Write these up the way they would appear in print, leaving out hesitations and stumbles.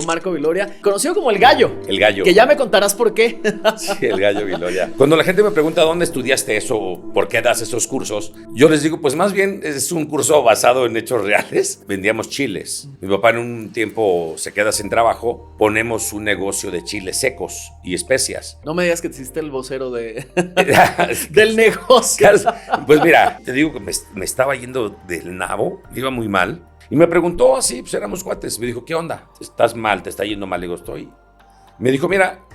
Marco Viloria, conocido como El Gallo. El Gallo. Que ya me contarás por qué. Sí, El Gallo Viloria. Cuando la gente me pregunta dónde estudiaste eso o por qué das esos cursos, yo les digo, pues más bien es un curso basado en hechos reales. Vendíamos chiles. Mi papá en un tiempo se queda sin trabajo, ponemos un negocio de chiles secos y especias. No me digas que te hiciste el vocero del negocio. Pues mira, te digo que me estaba yendo del nabo, iba muy mal. Y me preguntó así, pues éramos cuates. Me dijo, ¿qué onda? ¿Estás mal? ¿Te está yendo mal? Le digo, estoy. Me dijo, mira,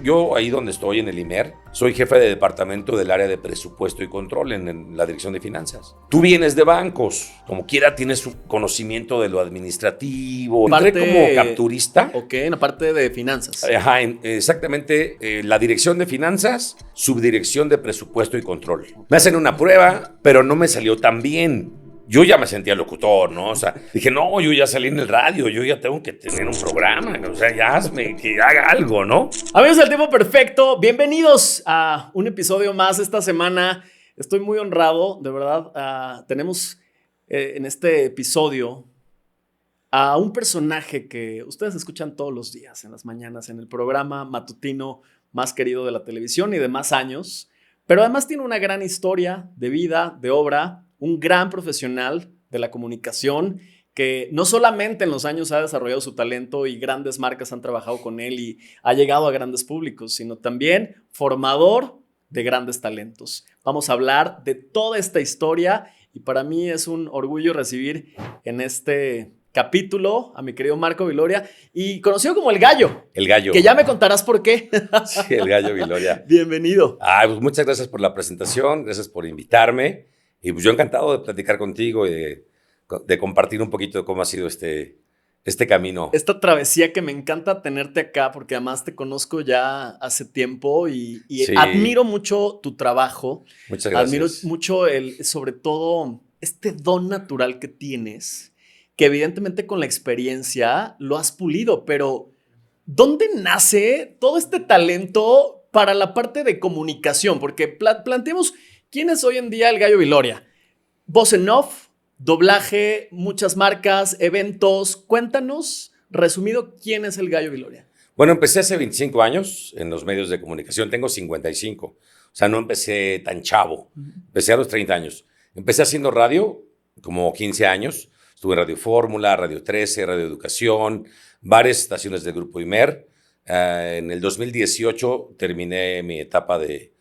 yo ahí donde estoy, en el IMER, soy jefe de departamento del área de presupuesto y control en la dirección de finanzas. Tú vienes de bancos, como quiera tienes su conocimiento de lo administrativo. Entré como capturista. Ok, en la parte de finanzas. Ajá, exactamente, la dirección de finanzas, subdirección de presupuesto y control. Me hacen una prueba, pero no me salió tan bien. Yo ya me sentía locutor, ¿no? O sea, dije, no, yo ya salí en el radio, yo ya tengo que tener un programa, o sea, ya hazme que haga algo, ¿no? Amigos del Tiempo Perfecto, bienvenidos a un episodio más esta semana. Estoy muy honrado, de verdad. Tenemos en este episodio a un personaje que ustedes escuchan todos los días, en las mañanas, en el programa matutino más querido de la televisión y de más años, pero además tiene una gran historia de vida, de obra. Un gran profesional de la comunicación que no solamente en los años ha desarrollado su talento y grandes marcas han trabajado con él y ha llegado a grandes públicos, sino también formador de grandes talentos. Vamos a hablar de toda esta historia y para mí es un orgullo recibir en este capítulo a mi querido Marco Viloria y conocido como El Gallo. El Gallo. Que ya me contarás por qué. Sí, El Gallo Viloria. Bienvenido. Pues muchas gracias por la presentación, gracias por invitarme. Y pues yo encantado de platicar contigo y de compartir un poquito de cómo ha sido este camino. Esta travesía que me encanta tenerte acá porque además te conozco ya hace tiempo y sí. Admiro mucho tu trabajo. Muchas gracias. Admiro mucho sobre todo este don natural que tienes, que evidentemente con la experiencia lo has pulido, pero ¿dónde nace todo este talento para la parte de comunicación? Porque planteemos... ¿Quién es hoy en día El Gallo Viloria? Voz en off, doblaje, muchas marcas, eventos. Cuéntanos, resumido, ¿quién es El Gallo Viloria? Bueno, empecé hace 25 años en los medios de comunicación. Tengo 55. O sea, no empecé tan chavo. Empecé a los 30 años. Empecé haciendo radio, como 15 años. Estuve en Radio Fórmula, Radio 13, Radio Educación, varias estaciones del Grupo IMER. En el 2018 terminé mi etapa de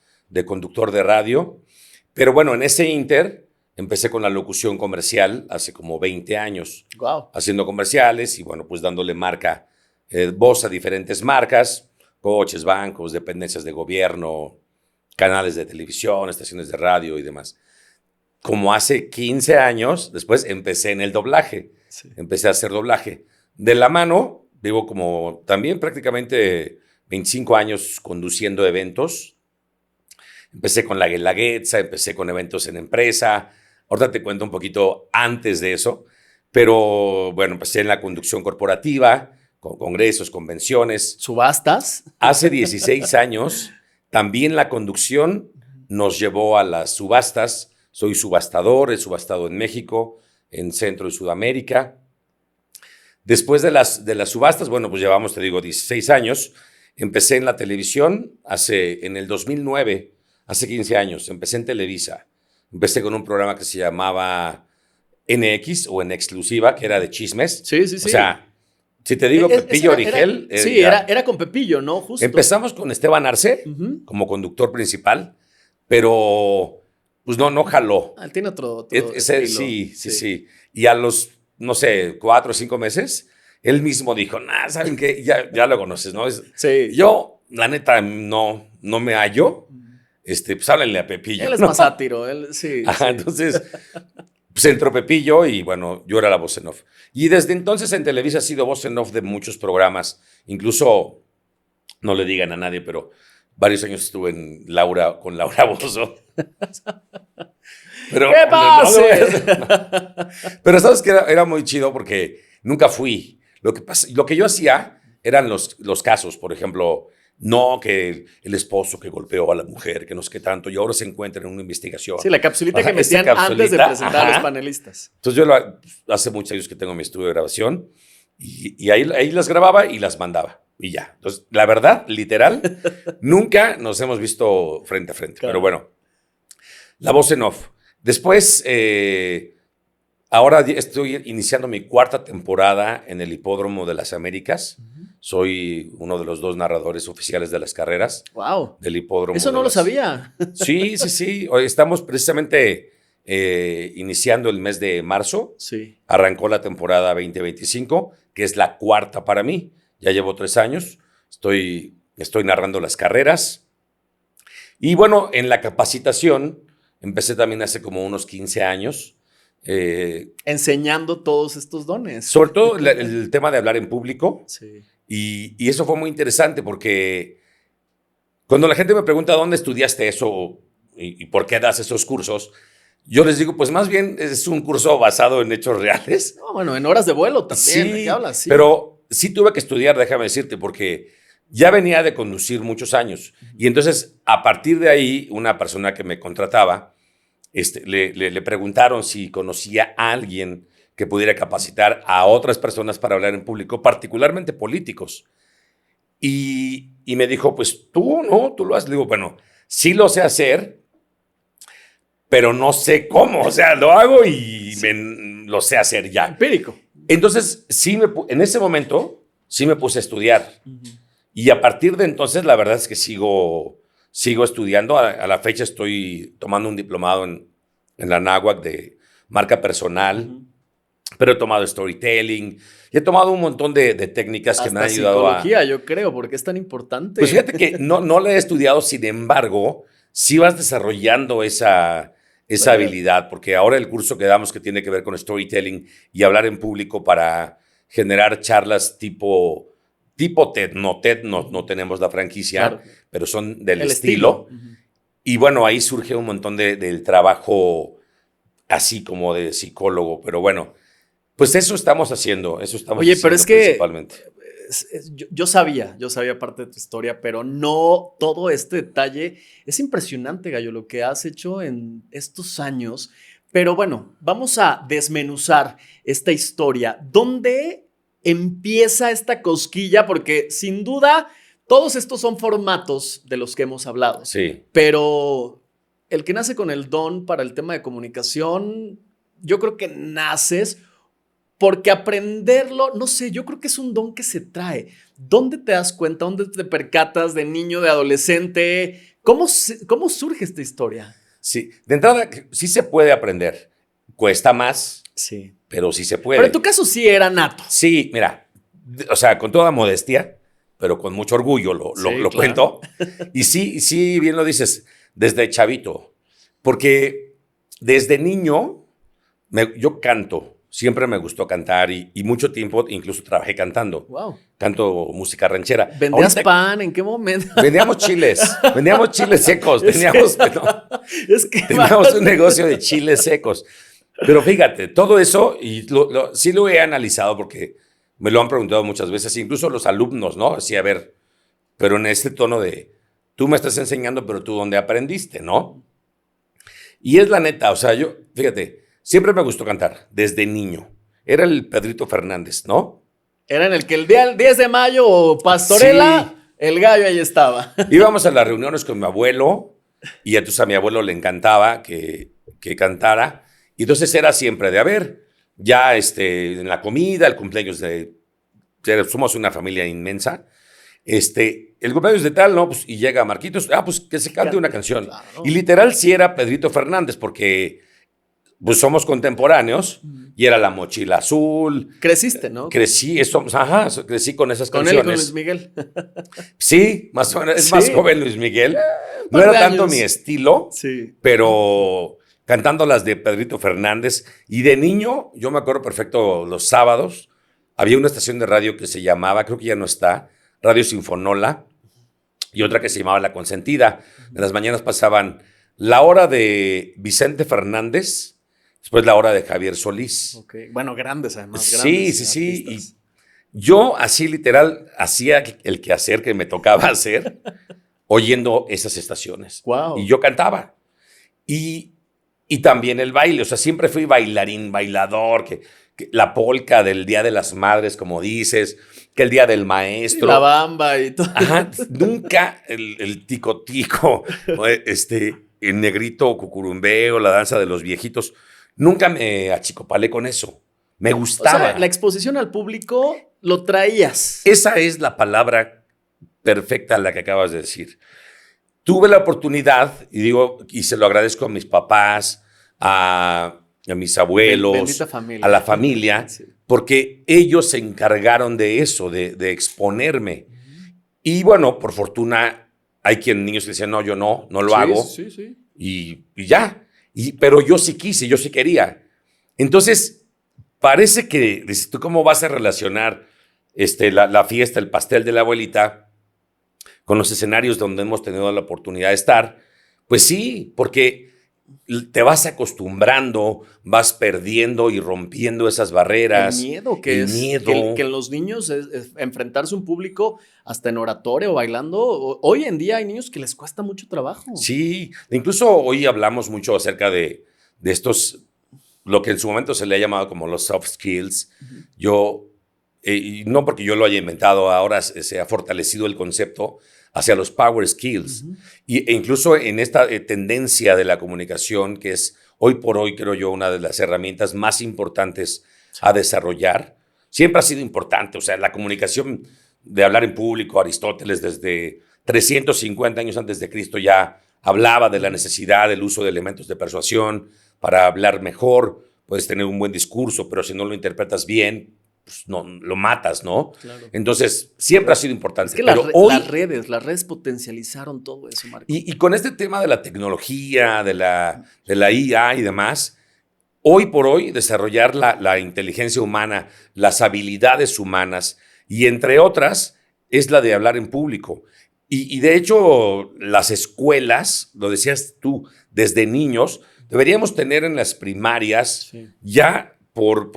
conductor de radio. Pero bueno, en ese inter empecé con la locución comercial hace como 20 años. Wow. Haciendo comerciales y bueno, pues dándole voz a diferentes marcas, coches, bancos, dependencias de gobierno, canales de televisión, estaciones de radio y demás. Como hace 15 años, después empecé en el doblaje. Sí. Empecé a hacer doblaje. De la mano, vivo como también prácticamente 25 años conduciendo eventos. Empecé con la Guelaguetza, empecé con eventos en empresa. Ahorita te cuento un poquito antes de eso. Pero bueno, empecé en la conducción corporativa, con congresos, convenciones. ¿Subastas? Hace 16 años, también la conducción nos llevó a las subastas. Soy subastador, he subastado en México, en Centro y Sudamérica. Después de las subastas, bueno, pues llevamos, te digo, 16 años. Empecé en la televisión en el 2009. Hace 15 años, empecé en Televisa. Empecé con un programa que se llamaba NX o En Exclusiva, que era de chismes. Sí. O sea, si te digo Pepillo Origel... Sí, era con Pepillo, ¿no? Justo. Empezamos con Esteban Arce como conductor principal, pero pues no jaló. Él tiene otro Sí. Y a los, no sé, 4 o 5 meses, él mismo dijo, ¿saben qué? Ya lo conoces, ¿no? Sí. Yo, la neta, no me hallo. Pues háblenle a Pepillo. Él es más sátiro, sí. Ajá, sí. Entonces, pues entró Pepillo y bueno, yo era la voz en off. Y desde entonces en Televisa he sido voz en off de muchos programas. Incluso, no le digan a nadie, pero varios años estuve con Laura Bozzo. Pero, ¿qué pasa? Pero sabes que era muy chido porque nunca fui. Lo que yo hacía eran los casos, por ejemplo... No, que el esposo que golpeó a la mujer, que no sé qué tanto, y ahora se encuentra en una investigación. Sí, la capsulita que metían antes de presentar a los panelistas. Entonces yo hace muchos años que tengo mi estudio de grabación Y ahí las grababa y las mandaba. Y ya. Entonces, la verdad, literal, nunca nos hemos visto frente a frente. Claro. Pero bueno, la voz en off. Después, ahora estoy iniciando mi 4ª temporada en el Hipódromo de las Américas. Soy uno de los 2 narradores oficiales de las carreras Wow. del Hipódromo. Eso no lo sabía. Sí. Hoy estamos precisamente iniciando el mes de marzo. Sí. Arrancó la temporada 2025, que es la 4ª para mí. Ya llevo 3 años. Estoy narrando las carreras. Y bueno, en la capacitación, empecé también hace como unos 15 años. Enseñando todos estos dones. Sobre todo el tema de hablar en público. Sí. Y eso fue muy interesante porque cuando la gente me pregunta dónde estudiaste eso y por qué das esos cursos, yo les digo, pues más bien es un curso basado en hechos reales. No, bueno, en horas de vuelo también. ¿De Sí, qué hablas? Sí. pero sí tuve que estudiar, déjame decirte, porque ya venía de conducir muchos años. Y entonces, a partir de ahí, una persona que me contrataba, le preguntaron si conocía a alguien que pudiera capacitar a otras personas para hablar en público, particularmente políticos. Y me dijo, pues tú, ¿no? Tú lo haces. Le digo, bueno, sí lo sé hacer, pero no sé cómo. O sea, lo hago y lo sé hacer ya. Empírico. Entonces, en ese momento, sí me puse a estudiar. Y a partir de entonces, la verdad es que sigo estudiando. A la fecha estoy tomando un diplomado en la NAWAC de marca personal. Pero he tomado storytelling y he tomado un montón de técnicas que me han ayudado a... psicología, yo creo, porque es tan importante. Pues fíjate que no la he estudiado, sin embargo, sí vas desarrollando esa habilidad, porque ahora el curso que damos que tiene que ver con storytelling y hablar en público para generar charlas tipo TED. No TED, no tenemos la franquicia, claro, pero son del estilo. Y bueno, ahí surge un montón del trabajo así como de psicólogo, pero bueno... Pues eso estamos haciendo, Oye, pero es que principalmente. Yo sabía parte de tu historia, pero no todo este detalle. Es impresionante, Gallo, lo que has hecho en estos años. Pero bueno, vamos a desmenuzar esta historia. ¿Dónde empieza esta cosquilla? Porque sin duda todos estos son formatos de los que hemos hablado. Sí. Pero el que nace con el don para el tema de comunicación, yo creo que naces... Porque aprenderlo, no sé, yo creo que es un don que se trae. ¿Dónde te das cuenta? ¿Dónde te percatas de niño, de adolescente? ¿Cómo surge esta historia? Sí, de entrada sí se puede aprender. Cuesta más, sí, pero sí se puede. Pero en tu caso sí era nato. Sí, mira, o sea, con toda modestia, pero con mucho orgullo lo claro. Cuento. Y sí, bien lo dices, desde chavito. Porque desde niño yo canto. Siempre me gustó cantar y mucho tiempo incluso trabajé cantando. Wow. Canto música ranchera. ¿Vendías pan? ¿En qué momento? Vendíamos chiles secos. Teníamos un negocio de chiles secos. Pero fíjate, todo eso, y sí lo he analizado porque me lo han preguntado muchas veces, incluso los alumnos, ¿no? Así, a ver, pero en este tono de, tú me estás enseñando, pero tú ¿dónde aprendiste, no? Y es la neta, o sea, fíjate, siempre me gustó cantar, desde niño. Era el Pedrito Fernández, ¿no? Era en el que el día 10 de mayo o Pastorela, sí. El Gallo ahí estaba. Íbamos a las reuniones con mi abuelo y entonces a mi abuelo le encantaba que cantara. Y entonces era siempre de, a ver, ya en la comida, el cumpleaños somos una familia inmensa. El cumpleaños de tal, ¿no? Pues, y llega Marquitos, pues que se cante una canción. Claro. Y literal sí era Pedrito Fernández porque... Pues somos contemporáneos y era La Mochila Azul. Creciste, ¿no? Crecí con esas canciones. ¿Con él y con Luis Miguel? Sí, más o menos. Es más joven Luis Miguel. No era tanto mi estilo, sí. Pero cantando las de Pedrito Fernández. Y de niño, yo me acuerdo perfecto, los sábados, había una estación de radio que se llamaba, creo que ya no está, Radio Sinfonola, y otra que se llamaba La Consentida. En las mañanas pasaban la hora de Vicente Fernández, después la hora de Javier Solís. Okay. Bueno, grandes además. Sí. Y yo así literal hacía el quehacer que me tocaba hacer oyendo esas estaciones. Wow. Y yo cantaba. Y también el baile. O sea, siempre fui bailarín, bailador, la polca del Día de las Madres, como dices, que el Día del Maestro. La bamba y todo. Ajá, nunca el tico-tico, el negrito cucurumbeo, la danza de los viejitos, nunca me achicopalé con eso. Me gustaba. O sea, la exposición al público lo traías. Esa es la palabra perfecta la que acabas de decir. Tuve la oportunidad, y se lo agradezco a mis papás, a mis abuelos, Bendita familia. a la familia, Sí. porque ellos se encargaron de eso, de exponerme. Y bueno, por fortuna, hay niños que dicen, no, yo no lo hago. Sí. Y ya. Pero yo sí quise, yo sí quería. Entonces, parece que, dices, ¿tú cómo vas a relacionar la fiesta, el pastel de la abuelita con los escenarios donde hemos tenido la oportunidad de estar? Pues sí, porque te vas acostumbrando, vas perdiendo y rompiendo esas barreras. El miedo que los niños es enfrentarse a un público hasta en oratoria o bailando. Hoy en día hay niños que les cuesta mucho trabajo. Sí, incluso hoy hablamos mucho acerca de estos, lo que en su momento se le ha llamado como los soft skills. Yo, y no porque yo lo haya inventado, ahora se ha fortalecido el concepto hacia los power skills. E incluso en esta tendencia de la comunicación, que es hoy por hoy, creo yo, una de las herramientas más importantes a desarrollar. Siempre ha sido importante, o sea, la comunicación de hablar en público, Aristóteles desde 350 años antes de Cristo ya hablaba de la necesidad del uso de elementos de persuasión para hablar mejor. Puedes tener un buen discurso, pero si no lo interpretas bien, pues no, lo matas, ¿no? Claro. Entonces, siempre ha sido importante. Es que pero las redes potencializaron todo eso, Marco. Y con este tema de la tecnología, de la IA y demás, hoy por hoy desarrollar la inteligencia humana, las habilidades humanas, y entre otras, es la de hablar en público. Y de hecho, las escuelas, lo decías tú, desde niños, deberíamos tener en las primarias ya por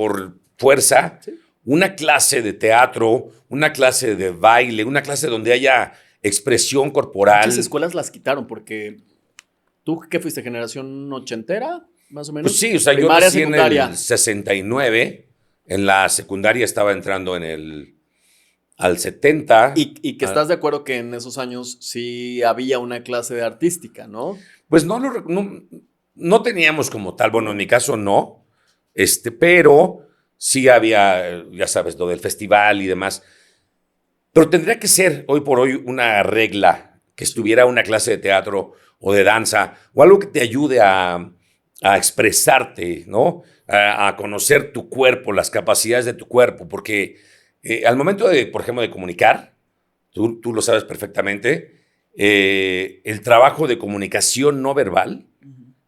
fuerza una clase de teatro, una clase de baile, una clase donde haya expresión corporal. Muchas escuelas las quitaron porque ¿tú qué fuiste? ¿Generación ochentera? Más o menos. Pues sí, o sea, primaria, yo nací secundaria. en el 69, en la secundaria estaba entrando al 70. Y que estás de acuerdo que en esos años sí había una clase de artística, ¿no? Pues no teníamos como tal, bueno, en mi caso no, pero sí había, ya sabes, lo del festival y demás. Pero tendría que ser hoy por hoy una regla que estuviera una clase de teatro o de danza o algo que te ayude a expresarte, ¿no? A conocer tu cuerpo, las capacidades de tu cuerpo, porque al momento de, por ejemplo, de comunicar, tú lo sabes perfectamente, el trabajo de comunicación no verbal,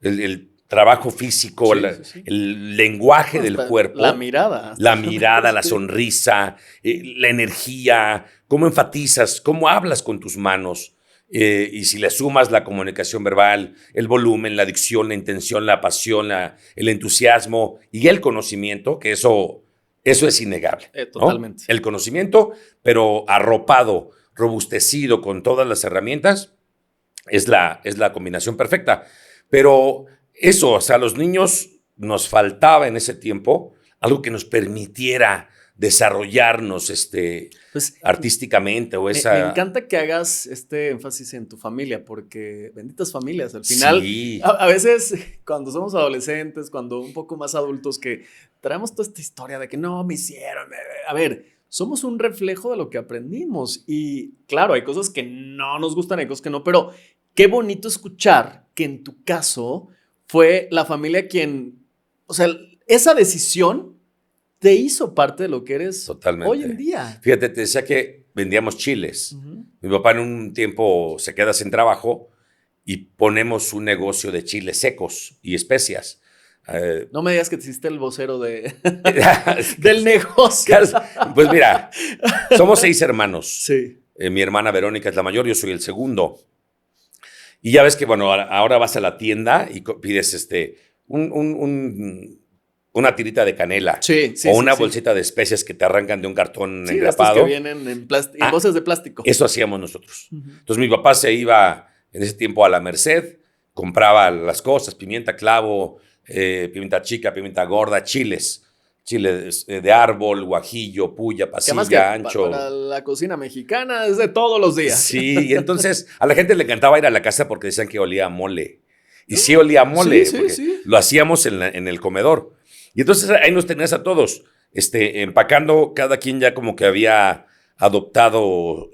el trabajo físico, el lenguaje del cuerpo. La mirada. La mirada, la sonrisa, la energía, cómo enfatizas, cómo hablas con tus manos. Y si le sumas la comunicación verbal, el volumen, la dicción, la intención, la pasión, el entusiasmo y el conocimiento, que eso es innegable. Totalmente. ¿No? El conocimiento, pero arropado, robustecido con todas las herramientas, es la combinación perfecta. Pero eso, o sea, a los niños nos faltaba en ese tiempo algo que nos permitiera desarrollarnos pues, artísticamente. Me encanta que hagas este énfasis en tu familia, porque benditas familias, al final, sí. a veces cuando somos adolescentes, cuando un poco más adultos, que traemos toda esta historia de que no me hicieron, a ver, somos un reflejo de lo que aprendimos y claro, hay cosas que no nos gustan, hay cosas que no, pero qué bonito escuchar que en tu caso fue la familia quien, o sea, esa decisión te hizo parte de lo que eres totalmente hoy en día. Fíjate, te decía que vendíamos chiles. Mi papá en un tiempo se queda sin trabajo y ponemos un negocio de chiles secos y especias. No me digas que te hiciste el vocero del negocio. Pues mira, somos 6 hermanos. Sí. Mi hermana Verónica es la mayor, yo soy el segundo. Y ya ves que, bueno, ahora vas a la tienda y pides una tirita de canela o una bolsita de especias que te arrancan de un cartón engrapado. Que vienen en bolsas de plástico. Eso hacíamos nosotros. Entonces mi papá se iba en ese tiempo a la Merced, compraba las cosas, pimienta clavo, pimienta chica, pimienta gorda, chiles chile de árbol, guajillo, puya, Que además pasilla, ancho. para la cocina mexicana es de todos los días. Sí, y entonces a la gente le encantaba ir a la casa porque decían que olía a mole. Y sí olía a mole, Sí, porque sí. lo hacíamos en el comedor. Y entonces ahí nos tenías a todos, empacando, cada quien ya como que había adoptado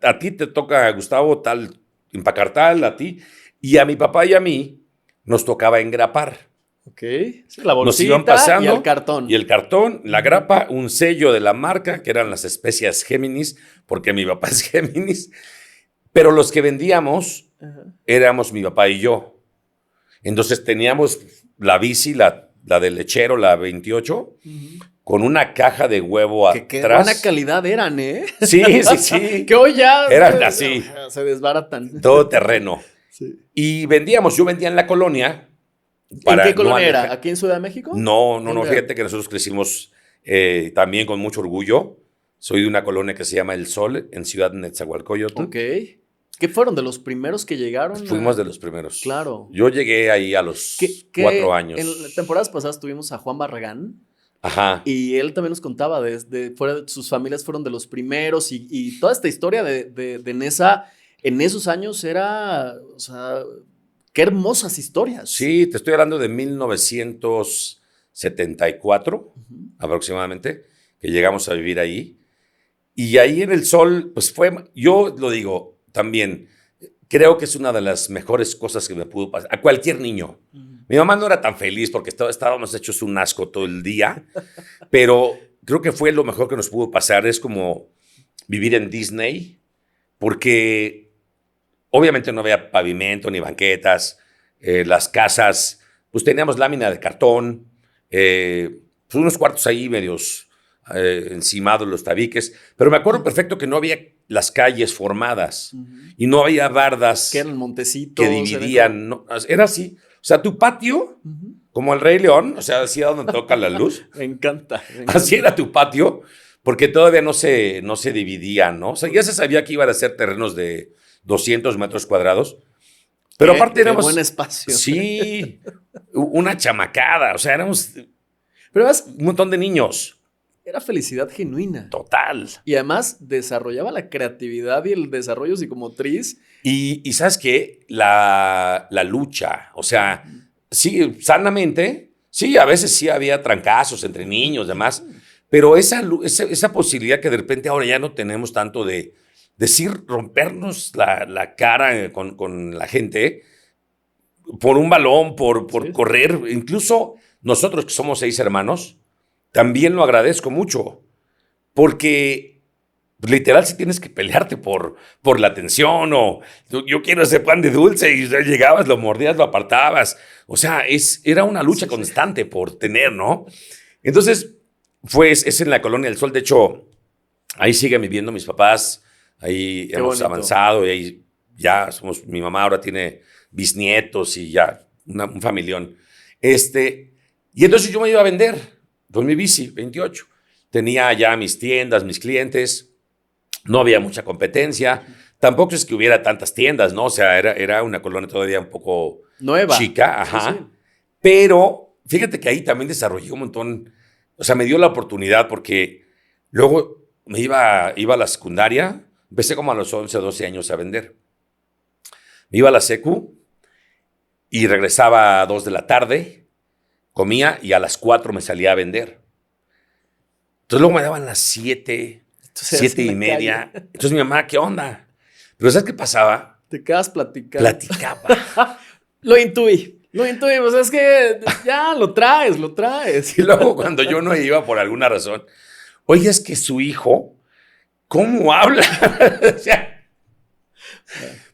a ti te toca, Gustavo, tal, empacar tal, a ti. Y a mi papá y a mí nos tocaba engrapar. Ok. Sí, la Nos iban bolsita pasando. y el cartón. Y el cartón, la grapa, un sello de la marca, que eran las especias Géminis, porque mi papá es Géminis. Pero los que vendíamos éramos mi papá y yo. Entonces teníamos la bici, la del lechero, la 28, con una caja de huevo Qué atrás. buena calidad eran, ¿eh? Sí, sí. Que hoy ya Eran así. Se desbaratan. Todo terreno. Sí. Y vendíamos, yo vendía en la colonia. ¿En qué colonia era? ¿Aquí en Ciudad de México? No, ¿Dónde era? fíjate que nosotros crecimos también con mucho orgullo. Soy de una colonia que se llama El Sol, en Ciudad Nezahualcóyotl. Ok. ¿Qué fueron de los primeros que llegaron? Fuimos de los primeros. Claro. Yo llegué ahí a los 4 años. En temporadas pasadas tuvimos a Juan Barragán. Ajá. Y él también nos contaba sus familias fueron de los primeros y toda esta historia de Nesa en esos años era, o sea, qué hermosas historias. Sí, te estoy hablando de 1974 aproximadamente, que llegamos a vivir ahí. Y ahí en El Sol, pues yo lo digo también, creo que es una de las mejores cosas que me pudo pasar a cualquier niño. Mi mamá no era tan feliz porque estábamos hechos un asco todo el día, pero creo que fue lo mejor que nos pudo pasar. Es como vivir en Disney, porque obviamente no había pavimento ni banquetas, las casas, pues teníamos lámina de cartón, pues unos cuartos ahí medios encimados los tabiques, pero me acuerdo perfecto que no había las calles formadas y no había bardas que eran montecitos que dividían, no, era así. O sea, tu patio, como el Rey León, o sea, así donde toca la luz. Me encanta. Así era tu patio, porque todavía no se dividían, ¿no? O sea, ya se sabía que iban a ser terrenos de 200 metros cuadrados. Pero aparte éramos... Qué buen espacio. Sí, una chamacada, o sea, éramos pero además, un montón de niños. Era felicidad genuina. Total. Y además desarrollaba la creatividad y el desarrollo psicomotriz. Y ¿sabes qué? La lucha, o sea, sí, sanamente, sí, a veces sí había trancazos entre niños, demás, pero esa posibilidad que de repente ahora ya no tenemos tanto de decir, rompernos la cara con la gente por un balón, por Sí. correr, incluso nosotros que somos 6 hermanos, también lo agradezco mucho, porque literal si tienes que pelearte por la atención o yo quiero ese pan de dulce y llegabas, lo mordías, lo apartabas. O sea, era una lucha constante por tener, ¿no? Entonces, pues es en la Colonia del Sol. De hecho, ahí siguen viviendo mis papás, ahí Qué hemos bonito. avanzado y ahí ya mi mamá ahora tiene bisnietos y ya un familión. Y entonces yo me iba a vender con mi bici 28. Tenía ya mis tiendas, mis clientes. No había mucha competencia. Tampoco es que hubiera tantas tiendas, ¿no? O sea, era una colonia todavía un poco Nueva. chica. Ajá. Sí. Pero fíjate que ahí también desarrollé un montón. O sea, me dio la oportunidad porque luego me iba a la secundaria. Empecé como a los 11 o 12 años a vender. Me iba a la secu y regresaba a 2 de la tarde, comía y a las 4 me salía a vender. Entonces luego me daban las 7, 7:30. Entonces mi mamá, ¿qué onda? Pero ¿sabes qué pasaba? Te quedas platicando. Platicaba. Lo intuí. Pues es que ya lo traes. Y luego cuando yo no iba por alguna razón, oye, es que su hijo, ¿cómo habla? O sea,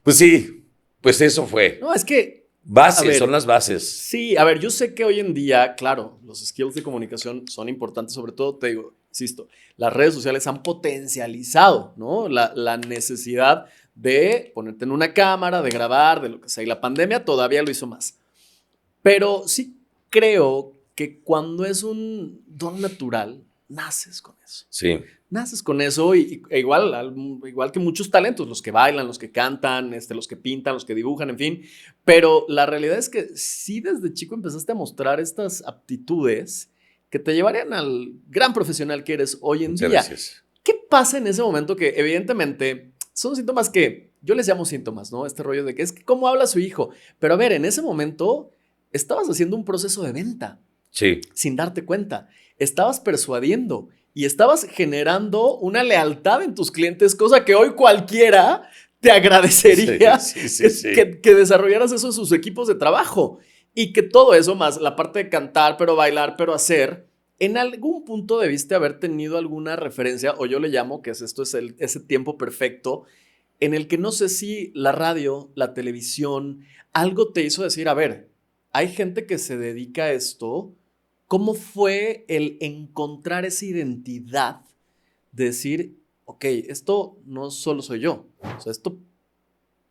pues sí, pues eso fue. No, es que... Bases, son las bases. Sí, a ver, yo sé que hoy en día, claro, los skills de comunicación son importantes, sobre todo, te digo, insisto, las redes sociales han potencializado, ¿no? La necesidad de ponerte en una cámara, de grabar, de lo que sea, y la pandemia todavía lo hizo más. Pero sí creo que cuando es un don natural, naces con eso. Sí. Naces con eso igual que muchos talentos, los que bailan, los que cantan, los que pintan, los que dibujan, en fin. Pero la realidad es que sí desde chico empezaste a mostrar estas aptitudes que te llevarían al gran profesional que eres hoy en Muchas día. gracias. ¿Qué pasa en ese momento que evidentemente son síntomas que yo les llamo síntomas, ¿no? Este rollo de que es que cómo habla su hijo. Pero a ver, en ese momento estabas haciendo un proceso de venta Sí. sin darte cuenta. Estabas persuadiendo y estabas generando una lealtad en tus clientes, cosa que hoy cualquiera te agradecería que desarrollaras eso en sus equipos de trabajo. Y que todo eso, más la parte de cantar, pero bailar, pero hacer, en algún punto debiste haber tenido alguna referencia, o yo le llamo, que es esto es ese tiempo perfecto, en el que no sé si la radio, la televisión, algo te hizo decir, a ver, hay gente que se dedica a esto. ¿Cómo fue el encontrar esa identidad de decir, ok, esto no solo soy yo, o sea, esto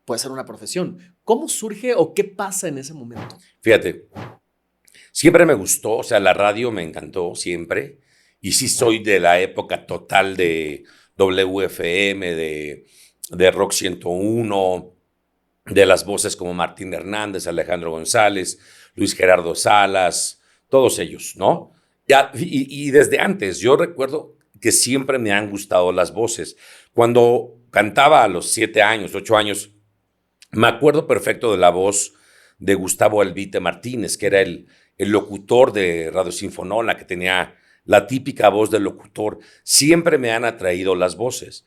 puede ser una profesión? ¿Cómo surge o qué pasa en ese momento? Fíjate, siempre me gustó, o sea, la radio me encantó siempre. Y sí soy de la época total de WFM, de Rock 101, de las voces como Martín Hernández, Alejandro González, Luis Gerardo Salas, todos ellos, ¿no? Y desde antes, yo recuerdo que siempre me han gustado las voces. Cuando cantaba a los 7 años, 8 años, me acuerdo perfecto de la voz de Gustavo Elvite Martínez, que era el locutor de Radio Sinfonola, que tenía la típica voz del locutor. Siempre me han atraído las voces.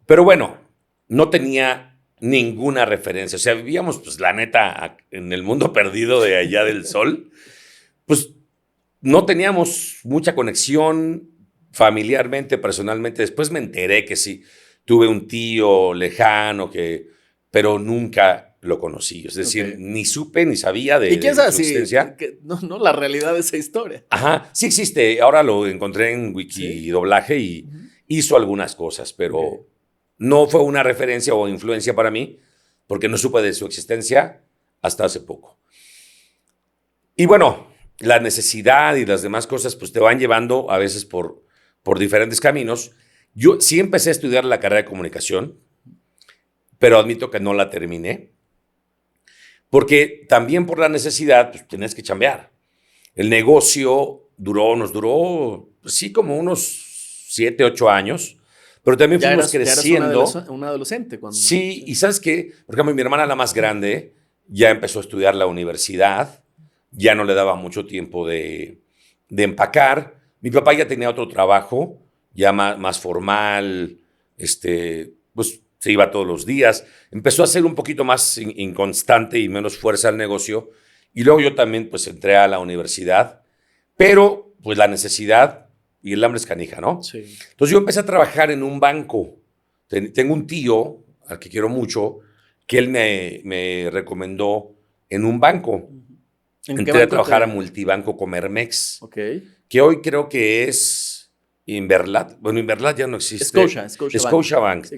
Pero bueno, no tenía ninguna referencia. O sea, vivíamos, pues la neta, en el mundo perdido de allá del sol. Pues no teníamos mucha conexión familiarmente, personalmente. Después me enteré que sí, tuve un tío lejano, pero nunca lo conocí. Es decir, ni supe ni sabía de, ¿Y quién de sabe su existencia. No, la realidad de esa historia? Ajá, sí existe. Ahora lo encontré en Wikidoblaje y hizo algunas cosas, pero no fue una referencia o influencia para mí, porque no supe de su existencia hasta hace poco. Y bueno, la necesidad y las demás cosas pues te van llevando a veces por diferentes caminos. Yo sí empecé a estudiar la carrera de comunicación, pero admito que no la terminé, porque también por la necesidad pues, tenías que chambear. El negocio nos duró, pues, sí, como unos 7, 8 años, pero también fuimos creciendo. Ya eras un adolescente. Sí, y ¿sabes qué? Por ejemplo, mi hermana, la más grande, ya empezó a estudiar la universidad, ya no le daba mucho tiempo de empacar. Mi papá ya tenía otro trabajo, ya más formal, pues se iba todos los días. Empezó a ser un poquito más inconstante y menos fuerza al negocio. Y luego yo también pues entré a la universidad, pero pues la necesidad y el hambre es canija, ¿no? Sí. Entonces yo empecé a trabajar en un banco. Tengo un tío, al que quiero mucho, que él me recomendó en un banco. Entré a trabajar a Multibanco Comermex, que hoy creo que es Inverlat. Bueno, Inverlat ya no existe. Scotiabank. Sí,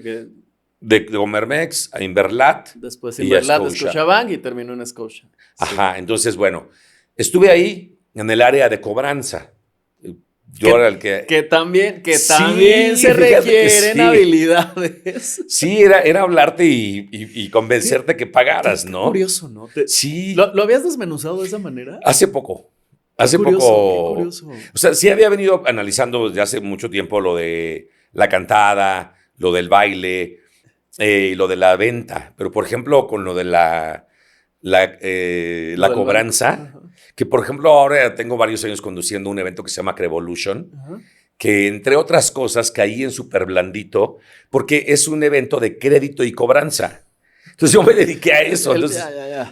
de Comermex a Inverlat. Después Inverlat, Scotiabank y terminó en Scotia. Ajá, entonces, bueno, estuve ahí en el área de cobranza. Yo era el que también se requieren habilidades. Sí, era hablarte y convencerte que pagaras, ¿no? Qué curioso, ¿no? Sí. ¿Lo habías desmenuzado de esa manera? Hace poco. Qué curioso. O sea, sí había venido analizando desde hace mucho tiempo lo de la cantada, lo del baile, lo de la venta. Pero, por ejemplo, con lo de la cobranza, que por ejemplo ahora tengo varios años conduciendo un evento que se llama Crevolution, que entre otras cosas caí en súper blandito, porque es un evento de crédito y cobranza. Entonces yo me dediqué a eso. Entonces,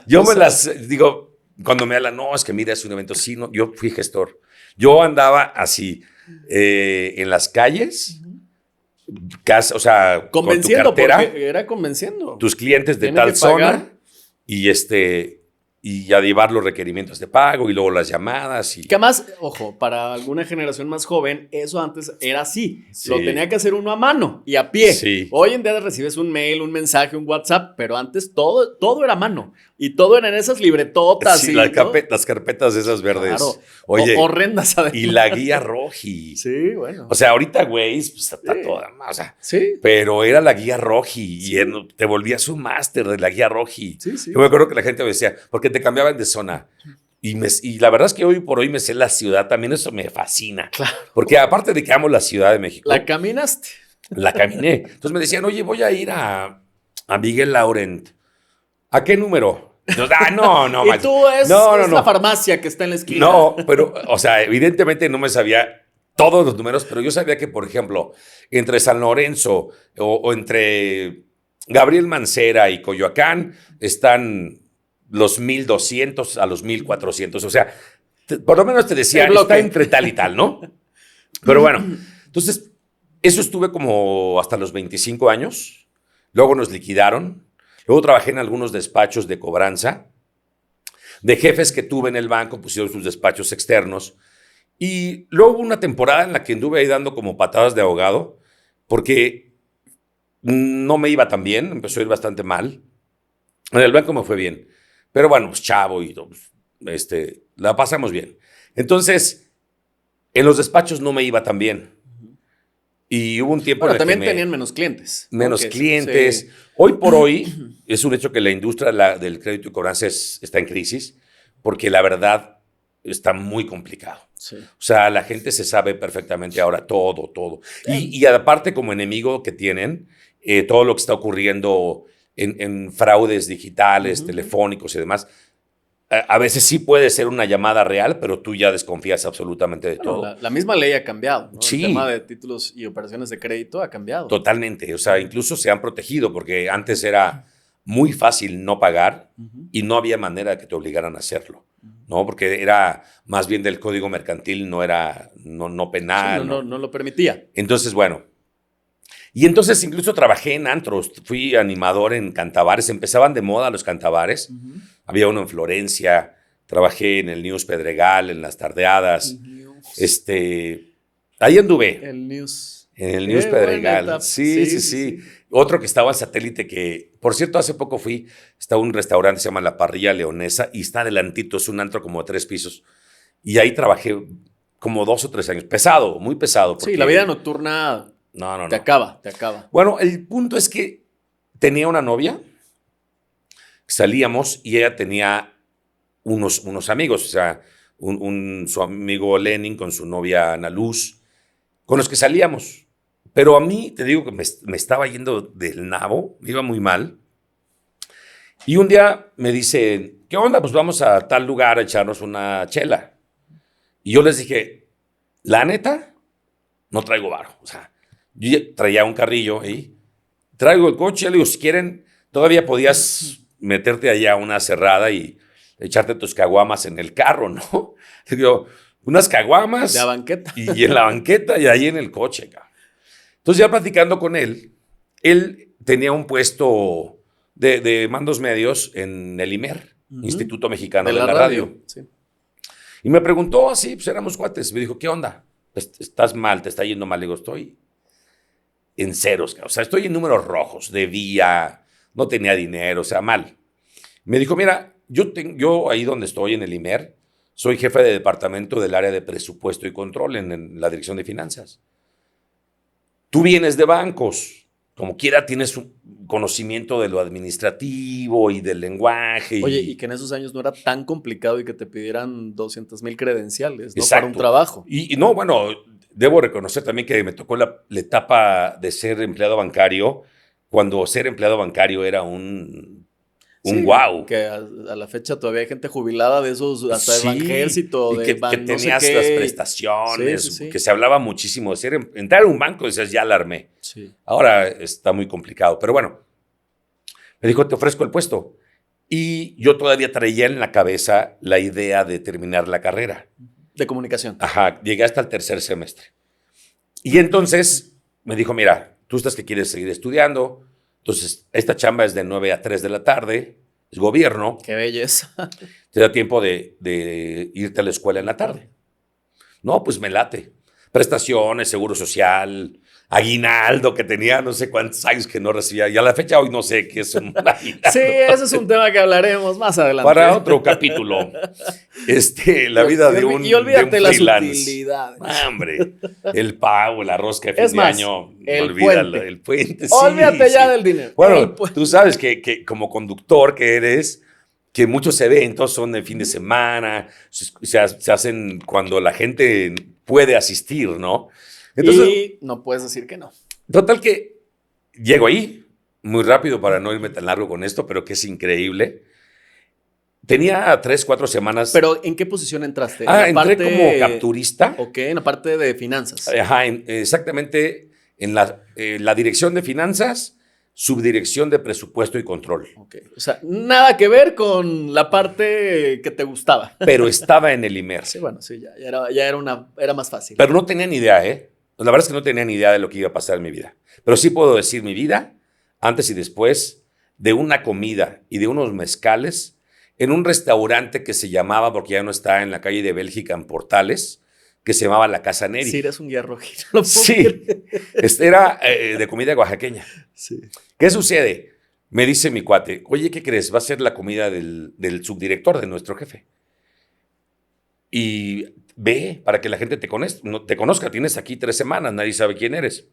yo digo, cuando me hablan, no, es que mira, es un evento, sí, no, yo fui gestor. Yo andaba así en las calles, o sea, convenciendo, con tu cartera, porque era convenciendo. Tus clientes de tal zona y ya llevar los requerimientos de pago y luego las llamadas. Que además, ojo, para alguna generación más joven, eso antes era así. Sí. Lo tenía que hacer uno a mano y a pie. Sí. Hoy en día recibes un mail, un mensaje, un WhatsApp, pero antes todo era a mano. Y todo eran esas libretotas. Sí, las carpetas esas verdes. Claro. Oye, horrendas además. Y la guía roji. Sí, bueno. O sea, ahorita, güey, pues está toda. O sea, sí. Pero era la guía roji y te volvías un máster de la guía roji. Sí. Yo me acuerdo que la gente me decía, ¿por qué te cambiaban de zona? Y la verdad es que hoy por hoy me sé la ciudad, también eso me fascina. Claro. Porque aparte de que amo la Ciudad de México. ¿La caminaste? La caminé. Entonces me decían, oye, voy a ir a Miguel Laurent. ¿A qué número? Entonces, no. Y tú es la farmacia que está en la esquina. No, pero, o sea, evidentemente no me sabía todos los números, pero yo sabía que, por ejemplo, entre San Lorenzo o entre Gabriel Mancera y Coyoacán están los 1200 a los 1400. O sea, por lo menos te decía, está entre tal y tal, ¿no? Pero bueno, entonces, eso estuve como hasta los 25 años. Luego nos liquidaron. Luego trabajé en algunos despachos de cobranza. De jefes que tuve en el banco, pusieron sus despachos externos. Y luego hubo una temporada en la que anduve ahí dando como patadas de ahogado, porque no me iba tan bien, empezó a ir bastante mal. En el banco me fue bien, pero bueno, pues chavo y la pasamos bien. Entonces, en los despachos no me iba tan bien. Y hubo un tiempo en el también que tenían menos clientes. Menos clientes. Sí. Hoy por hoy es un hecho que la industria del crédito y cobranza está en crisis, porque la verdad está muy complicado. Sí. O sea, la gente se sabe perfectamente ahora todo. Y aparte, como enemigo que tienen, todo lo que está ocurriendo en fraudes digitales, telefónicos y demás, a veces sí puede ser una llamada real, pero tú ya desconfías absolutamente de todo. La misma ley ha cambiado, ¿no? Sí. El tema de títulos y operaciones de crédito ha cambiado. Totalmente. O sea, incluso se han protegido, porque antes era muy fácil no pagar y no había manera de que te obligaran a hacerlo, ¿no? Porque era más bien del código mercantil, no penal. Sí, no lo permitía. Entonces, bueno. Y entonces incluso trabajé en antros, fui animador en cantabares, empezaban de moda los cantabares. Había uno en Florencia, trabajé en el News Pedregal, en las tardeadas. Ahí anduve. El News. En el News Pedregal. Sí. Otro que estaba en Satélite, que, por cierto, hace poco está un restaurante, se llama La Parrilla Leonesa, y está adelantito, es un antro como de 3 pisos. Y ahí trabajé como 2 o 3 años. Pesado, muy pesado. Sí, la vida nocturna te acaba. Bueno, el punto es que tenía una novia, salíamos y ella tenía unos amigos, o sea, su amigo Lenin con su novia Ana Luz, con los que salíamos. Pero a mí, te digo que me estaba yendo del nabo, me iba muy mal. Y un día me dicen, ¿qué onda? Pues vamos a tal lugar a echarnos una chela. Y yo les dije, la neta, no traigo varo. O sea, yo ya traía un carrillo ahí, traigo el coche, le digo, si quieren, todavía podías meterte allá a una cerrada y echarte tus caguamas en el carro, ¿no? Le digo, unas caguamas. De la banqueta. Y en la banqueta y ahí en el coche, cabrón. Entonces, ya platicando con él tenía un puesto de mandos medios en el IMER, Instituto Mexicano de la Radio. Sí. Y me preguntó así, pues éramos cuates. Me dijo, ¿qué onda? ¿Estás mal? ¿Te está yendo mal? Le digo, estoy en ceros, o sea, estoy en números rojos, debía, no tenía dinero, o sea, mal. Me dijo, mira, yo ahí donde estoy en el IMER, soy jefe de departamento del área de presupuesto y control en la dirección de finanzas. Tú vienes de bancos, como quiera tienes un conocimiento de lo administrativo y del lenguaje. Oye, y que en esos años no era tan complicado y que te pidieran 200,000 credenciales, ¿no? Exacto. Para un trabajo. Y no, bueno, debo reconocer también que me tocó la etapa de ser empleado bancario, cuando ser empleado bancario era un wow. Que a la fecha todavía hay gente jubilada de esos, hasta de Banjército, y que tenías las prestaciones, que se hablaba muchísimo de entrar a un banco y decías, ya la armé. Sí. Ahora está muy complicado, pero bueno, me dijo, te ofrezco el puesto. Y yo todavía traía en la cabeza la idea de terminar la carrera. De comunicación. Ajá, llegué hasta el 3er semestre. Y entonces me dijo, mira, tú estás que quieres seguir estudiando. Entonces, esta chamba es de 9 a 3 de la tarde, es gobierno. ¡Qué belleza! Te da tiempo de irte a la escuela en la tarde. No, pues me late. Prestaciones, seguro social, aguinaldo que tenía no sé cuántos años que no recibía. Y a la fecha hoy no sé qué es un aguinaldo. Sí, ese es un tema que hablaremos más adelante. Para otro capítulo. La vida de un Y olvídate de un las freelance. utilidades. Hombre, el pago, la rosca de fin de año. Olvídalo. El puente. Olvídate ya del dinero. Bueno, tú sabes que como conductor que eres, que muchos eventos son de fin de semana, se hacen cuando la gente puede asistir, ¿no? Entonces, y no puedes decir que no. Total que llego ahí, muy rápido para no irme tan largo con esto, pero que es increíble. Tenía 3, 4 semanas. ¿Pero en qué posición entraste? Entré como capturista. Ok, en la parte de finanzas. Ajá, exactamente en la dirección de finanzas, subdirección de presupuesto y control. Ok, o sea, nada que ver con la parte que te gustaba. Pero estaba en el IMER. Sí, bueno, sí, ya era más fácil. Pero no tenía ni idea, ¿eh? La verdad es que no tenía ni idea de lo que iba a pasar en mi vida. Pero sí puedo decir mi vida, antes y después, de una comida y de unos mezcales en un restaurante que se llamaba, porque ya no está en la calle de Bélgica, en Portales, que se llamaba La Casa Neri. Sí, eres un guía rojito. Sí, era de comida oaxaqueña. Sí. ¿Qué sucede? Me dice mi cuate, oye, ¿qué crees? Va a ser la comida del subdirector, de nuestro jefe. Y ve para que la gente te conozca. Tienes aquí 3 semanas, nadie sabe quién eres.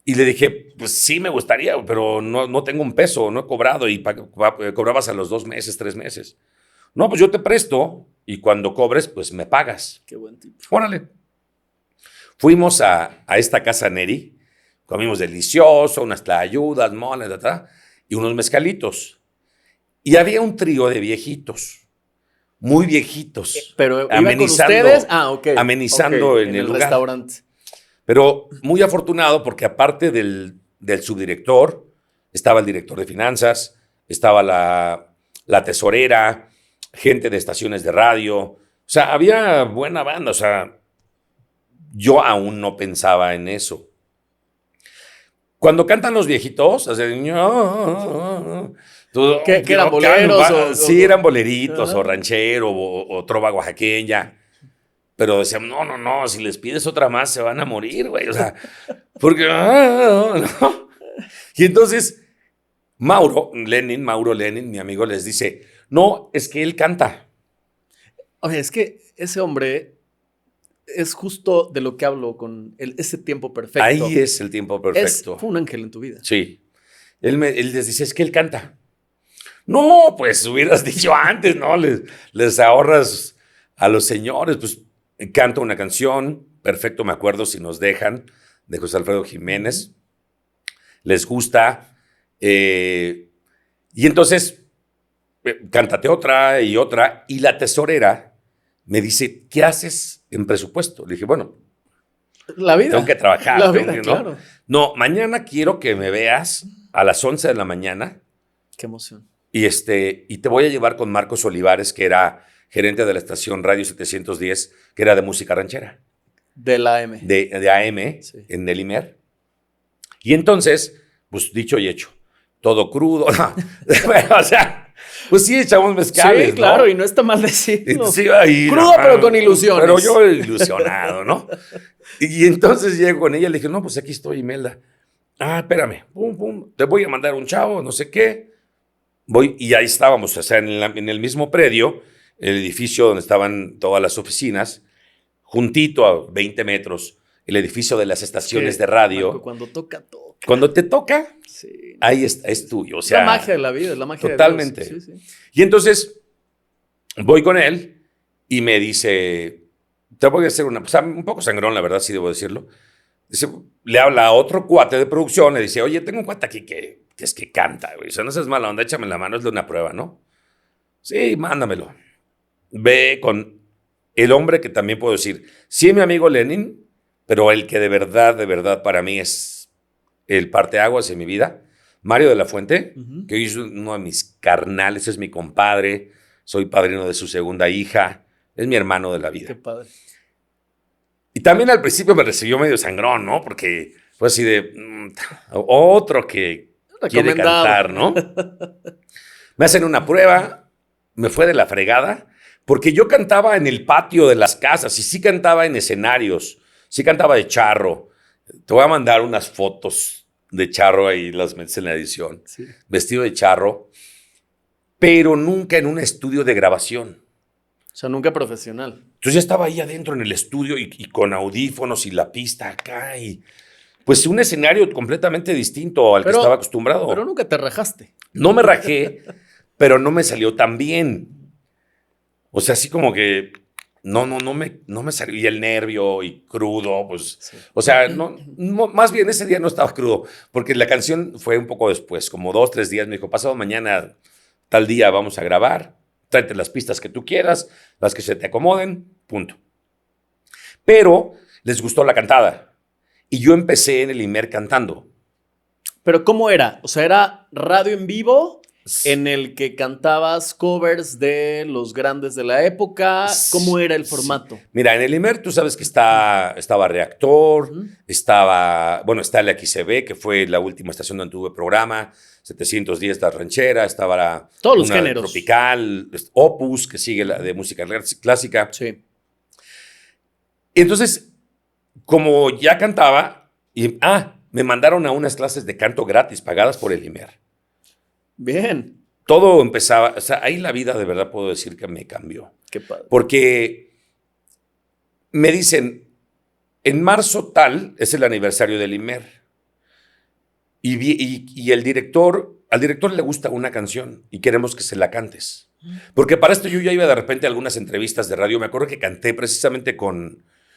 Y le dije, pues sí me gustaría, pero no tengo un peso, no he cobrado. Y cobrabas a los 2 meses, 3 meses. No, pues yo te presto y cuando cobres, pues me pagas. Qué buen tipo. Órale. Fuimos a esta casa Neri, comimos delicioso, unas tlayudas, moles, y unos mezcalitos. Y había un trío de viejitos, muy viejitos. ¿Pero iban con ustedes? Amenizando en el lugar. Restaurante. Pero muy afortunado porque aparte del subdirector, estaba el director de finanzas, estaba la tesorera, gente de estaciones de radio. O sea, había buena banda. O sea, yo aún no pensaba en eso. Cuando cantan los viejitos, hacen... ¿Qué eran boleros? Sí, eran boleritos, o ranchero, o trova oaxaqueña. Pero decían, no, si les pides otra más se van a morir, güey. O sea, porque... no. Y entonces, Mauro Lenin, mi amigo, les dice, no, es que él canta. Oye, es que ese hombre es justo de lo que hablo con ese tiempo perfecto. Ahí es el tiempo perfecto. Fue un ángel en tu vida. Sí. Él les dice, es que él canta. No, pues hubieras dicho antes, ¿no? Les ahorras a los señores, pues canto una canción, perfecto, me acuerdo, Si nos dejan, de José Alfredo Jiménez. Les gusta. Y entonces, cántate otra. Y la tesorera me dice, ¿qué haces en presupuesto? Le dije, bueno, la vida. Tengo que trabajar. La vida, claro. No, mañana quiero que me veas a las 11 de la mañana. Qué emoción. Y te voy a llevar con Marcos Olivares, que era gerente de la estación Radio 710, que era de música ranchera. De la AM. De AM, sí. En el IMER. Y entonces, pues dicho y hecho, todo crudo. O sea, pues sí, echamos mezcales, sí, claro, ¿no? Y no está mal decirlo. Sí, crudo, pero con ilusiones. Pero yo ilusionado, ¿no? Y entonces llego con ella, le dije, no, pues aquí estoy, Imelda. Espérame, te voy a mandar un chavo, no sé qué. Y ahí estábamos, o sea, en el mismo predio, el edificio donde estaban todas las oficinas, juntito a 20 metros, el edificio de las estaciones de radio. Marco, cuando toca. Cuando te toca, sí, ahí es tuyo. O sea, la magia de la vida, es la magia totalmente. de Dios. Sí. Y entonces voy con él y me dice, te voy a hacer o sea, un poco sangrón, la verdad, sí debo decirlo. Dice, le habla a otro cuate de producción, le dice, oye, tengo un cuate aquí que es que canta, güey. O sea, no seas mala onda, échame la mano, es de una prueba, ¿no? Sí, mándamelo. Ve con el hombre que también puedo decir, sí, mi amigo Lenin, pero el que de verdad para mí es el parteaguas en mi vida, Mario de la Fuente, que hoy es uno de mis carnales, es mi compadre, soy padrino de su segunda hija, es mi hermano de la vida. Qué padre. Y también al principio me recibió medio sangrón, ¿no? Porque fue así de otro que quiere cantar, ¿no? Me hacen una prueba, me fue de la fregada, porque yo cantaba en el patio de las casas y sí cantaba en escenarios, sí cantaba de charro. Te voy a mandar unas fotos de charro, ahí las metes en la edición. Sí. Vestido de charro, pero nunca en un estudio de grabación. O sea, nunca profesional. Entonces ya estaba ahí adentro en el estudio y con audífonos y la pista acá y pues un escenario completamente distinto al que estaba acostumbrado. Pero nunca te rajaste. No me rajé, pero no me salió tan bien. O sea, así como que no me salió. Y el nervio y crudo, pues. Sí. O sea, más bien ese día no estaba crudo, porque la canción fue un poco después, como 2, 3 días. Me dijo, pasado mañana, tal día vamos a grabar. Tráete las pistas que tú quieras, las que se te acomoden, punto. Pero les gustó la cantada. Y yo empecé en el Imer cantando. ¿Pero cómo era? O sea, ¿era radio en vivo en el que cantabas covers de los grandes de la época? ¿Cómo era el formato? Sí. Mira, en el Imer tú sabes que estaba Reactor, está el XCB, que fue la última estación donde tuve programa, 710 La Ranchera, estaba todos los géneros. Tropical, Opus, que sigue la de música clásica. Sí. Y entonces, como ya cantaba, me mandaron a unas clases de canto gratis, pagadas por el Imer. Bien. Todo empezaba, o sea, ahí la vida de verdad puedo decir que me cambió. Qué padre. Porque me dicen, en marzo tal es el aniversario del Imer. Y al director le gusta una canción y queremos que se la cantes. Porque para esto yo ya iba de repente a algunas entrevistas de radio. Me acuerdo que canté precisamente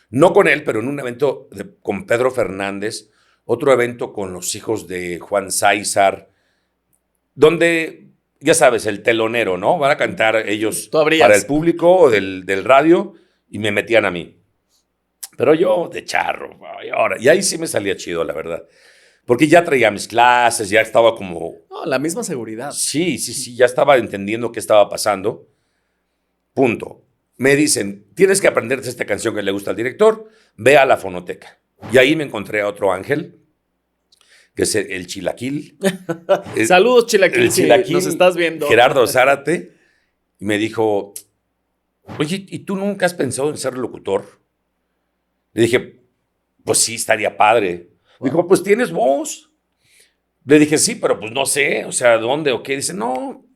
no con él, pero en un evento con Pedro Fernández, otro evento con los hijos de Juan Sáizar, donde, ya sabes, el telonero, ¿no? Van a cantar ellos para el público del radio y me metían a mí. Pero yo de charro, y ahí sí me salía chido, la verdad. Porque ya traía mis clases, ya estaba como... No, la misma seguridad. Sí, ya estaba entendiendo qué estaba pasando. Punto. Me dicen, tienes que aprenderte esta canción que le gusta al director, ve a la fonoteca. Y ahí me encontré a otro ángel, que es el Chilaquil. Saludos, Chilaquil, el Chilaquil, nos estás viendo. Gerardo Zárate, y me dijo, oye, ¿y tú nunca has pensado en ser locutor? Le dije, pues sí, estaría padre. Wow. Dijo, pues tienes voz. Le dije, sí, pero pues no sé, o sea, ¿dónde o qué? Dice, no.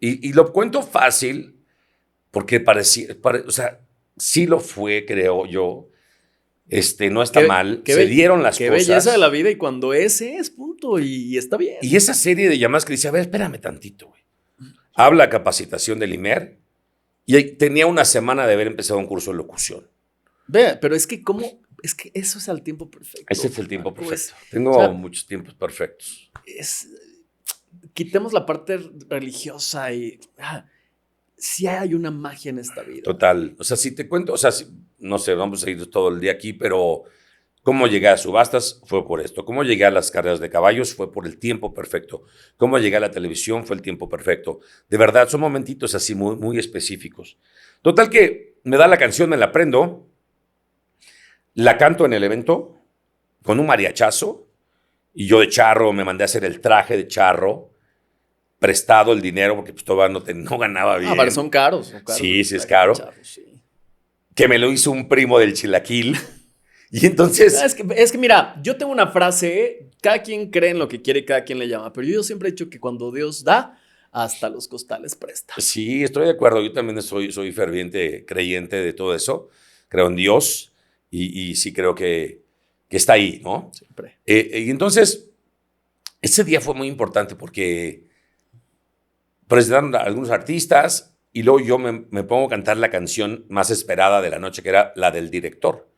Y lo cuento fácil, porque parecía, o sea, sí lo fue, creo yo. No está mal, se dieron las cosas. Qué belleza de la vida, y cuando es, punto, y está bien. Y esa serie de llamadas que dice, a ver, espérame tantito, güey. Habla capacitación del Imer, y tenía una semana de haber empezado un curso de locución. Ve, pero es que eso es el tiempo perfecto. Ese es el tiempo perfecto. Tengo muchos tiempos perfectos. Quitemos la parte religiosa y... sí hay una magia en esta vida. Total. O sea, si te cuento, o sea, no sé, vamos a ir todo el día aquí, pero cómo llegué a subastas fue por esto. Cómo llegué a las carreras de caballos fue por el tiempo perfecto. Cómo llegué a la televisión fue el tiempo perfecto. De verdad, son momentitos así muy, muy específicos. Total que me da la canción, me la aprendo, la canto en el evento con un mariachazo, y yo de charro me mandé a hacer el traje de charro, prestado el dinero, porque pues todavía no ganaba bien. Pero son caros. Sí, es caro. Charro, sí. Que me lo hizo un primo del Chilaquil. Y entonces... Es que mira, yo tengo una frase, cada quien cree en lo que quiere, cada quien le llama, pero yo siempre he dicho que cuando Dios da, hasta los costales presta. Sí, estoy de acuerdo. Yo también soy ferviente creyente de todo eso. Creo en Dios y sí creo que está ahí, ¿no? Siempre. Y entonces, ese día fue muy importante porque presentaron a algunos artistas y luego yo me pongo a cantar la canción más esperada de la noche, que era la del director.